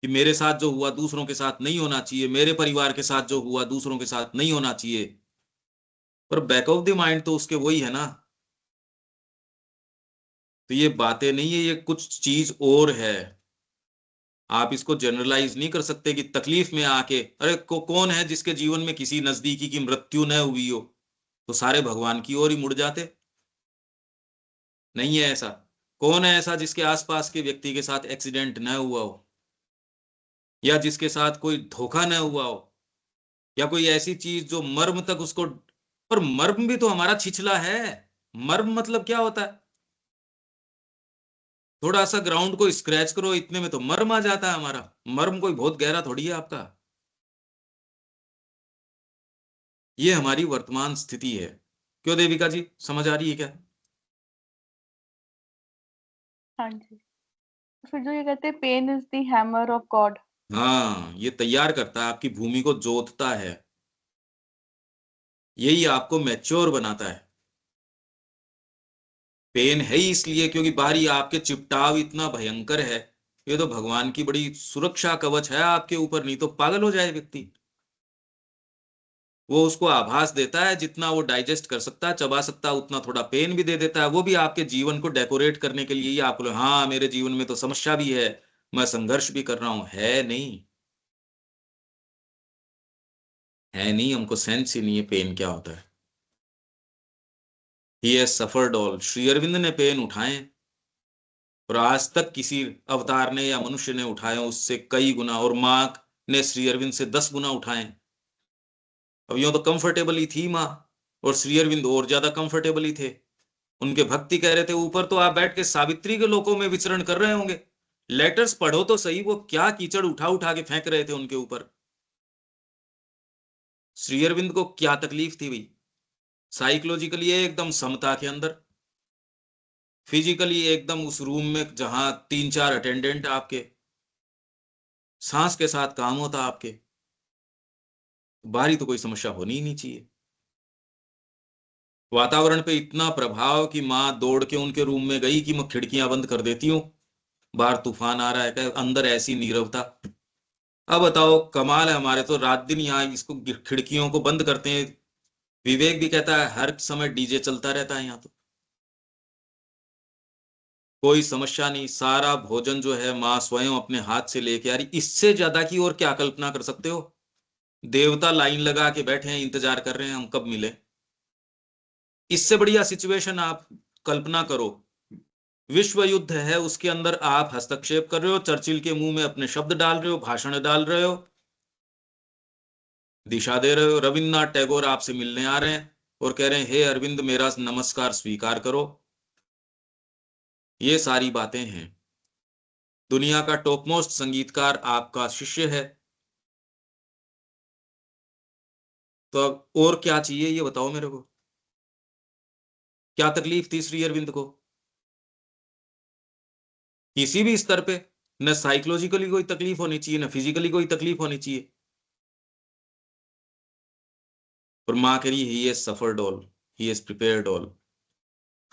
कि मेरे साथ जो हुआ दूसरों के साथ नहीं होना चाहिए, मेरे परिवार के साथ जो हुआ दूसरों के साथ नहीं होना चाहिए, पर बैक ऑफ द माइंड तो उसके वही है ना। तो ये बातें नहीं है, ये कुछ चीज और है। आप इसको जनरलाइज नहीं कर सकते कि तकलीफ में आके, अरे कौन है जिसके जीवन में किसी नजदीकी की मृत्यु न हुई हो, तो सारे भगवान की ओर ही मुड़ जाते। नहीं है ऐसा। कौन है ऐसा जिसके आसपास के व्यक्ति के साथ एक्सीडेंट न हुआ हो, या जिसके साथ कोई धोखा न हुआ हो, या कोई ऐसी चीज जो मर्म तक उसको। पर मर्म भी तो हमारा छिछला है। मर्म मतलब क्या होता है? थोड़ा सा ग्राउंड को स्क्रैच करो, इतने में तो मर्म आ जाता है हमारा। मर्म कोई बहुत गहरा थोड़ी है आपका। ये हमारी वर्तमान स्थिति है। क्यों देविका जी, समझ आ रही है क्या? हाँ जी। फिर जो ये कहते हैं pain is the hammer of God. हाँ, ये तैयार करता है, आपकी भूमि को जोतता है, यही आपको मैच्योर बनाता है। पेन है ही इसलिए क्योंकि बाहरी आपके चिपटाव इतना भयंकर है। ये तो भगवान की बड़ी सुरक्षा कवच है आपके ऊपर, नहीं तो पागल हो जाए व्यक्ति। वो उसको आभास देता है, जितना वो डाइजेस्ट कर सकता है, चबा सकता है, उतना थोड़ा पेन भी दे देता है। वो भी आपके जीवन को डेकोरेट करने के लिए ही आपको, हाँ मेरे जीवन में तो समस्या भी है, मैं संघर्ष भी कर रहा हूं। है नहीं, है नहीं, हमको सेंस ही नहीं है पेन क्या होता है। He has suffered all. Shri Aurobindo ने पेन उठाए, और आज तक किसी अवतार ने या मनुष्य ने उठाए उससे कई गुना, और माँ ने श्री अरविंद से 10 गुना उठाए। अब यूं तो कंफर्टेबल ही थी माँ, और श्री अरविंद और ज्यादा कंफर्टेबल ही थे। उनके भक्ति कह रहे थे, ऊपर तो आप बैठ के सावित्री के लोकों में विचरण कर रहे होंगे। लेटर्स पढ़ो तो सही, वो क्या कीचड़ उठा उठा के फेंक रहे थे उनके ऊपर। श्री अरविंद को क्या तकलीफ थी भाई? साइकोलॉजिकली एकदम समता के अंदर, फिजिकली एकदम उस रूम में जहां 3-4 अटेंडेंट आपके, सांस के साथ काम होता आपके। बाहरी तो कोई समस्या होनी ही नहीं चाहिए। वातावरण पे इतना प्रभाव कि माँ दौड़ के उनके रूम में गई कि मैं खिड़कियां बंद कर देती हूँ, बाहर तूफान आ रहा है क्या? अंदर ऐसी नीरवता। अब बताओ, कमाल है, हमारे तो रात दिन यहाँ इसको खिड़कियों को बंद करते हैं। विवेक भी कहता है हर समय डीजे चलता रहता है यहाँ तो, कोई समस्या नहीं। सारा भोजन जो है माँ स्वयं अपने हाथ से लेके आ रही। इससे ज्यादा की और क्या कल्पना कर सकते हो? देवता लाइन लगा के बैठे हैं, इंतजार कर रहे हैं हम कब मिले। इससे बढ़िया सिचुएशन आप कल्पना करो। विश्व युद्ध है, उसके अंदर आप हस्तक्षेप कर रहे हो, चर्चिल के मुंह में अपने शब्द डाल रहे हो, भाषण डाल रहे हो, दिशा दे रहे हो। रविन्द्रनाथ टैगोर आपसे मिलने आ रहे हैं और कह रहे हैं हे अरविंद मेरा नमस्कार स्वीकार करो। ये सारी बातें हैं। दुनिया का टॉप मोस्ट संगीतकार आपका शिष्य है। तो अब और क्या चाहिए ये बताओ मेरे को? क्या तकलीफ थी श्री अरविंद को किसी भी स्तर पे? न साइकोलॉजिकली कोई तकलीफ होनी चाहिए, न फिजिकली कोई तकलीफ होनी चाहिए। और मां कह रही ही has suffered all, he has prepared all.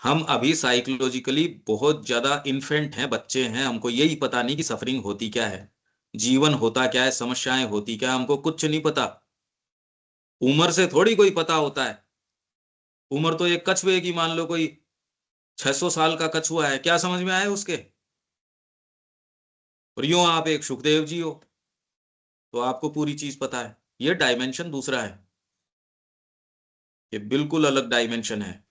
हम अभी साइकोलॉजिकली बहुत ज्यादा इन्फेंट हैं, बच्चे हैं, हमको यही पता नहीं कि सफरिंग होती क्या है, जीवन होता क्या है, समस्याएं होती क्या है, हमको कुछ नहीं पता। उम्र से थोड़ी कोई पता होता है। उम्र तो एक कछुए की, मान लो कोई 600 साल का कछुआ है, क्या समझ में आए उसके? और यूं आप एक सुखदेव जी हो तो आपको पूरी चीज पता है। ये डायमेंशन दूसरा है, ये बिल्कुल अलग डायमेंशन है।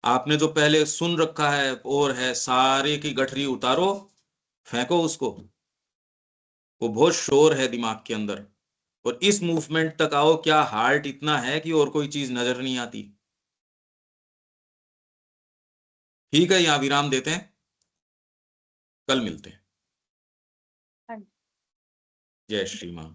आपने जो पहले सुन रखा है और है, सारे की गठरी उतारो, फेंको उसको। वो बहुत शोर है दिमाग के अंदर। और इस मूवमेंट तक आओ, क्या हार्ट इतना है कि और कोई चीज नजर नहीं आती। ठीक है, यहां विराम देते हैं, कल मिलते हैं। हाँ जी। जय श्री मां।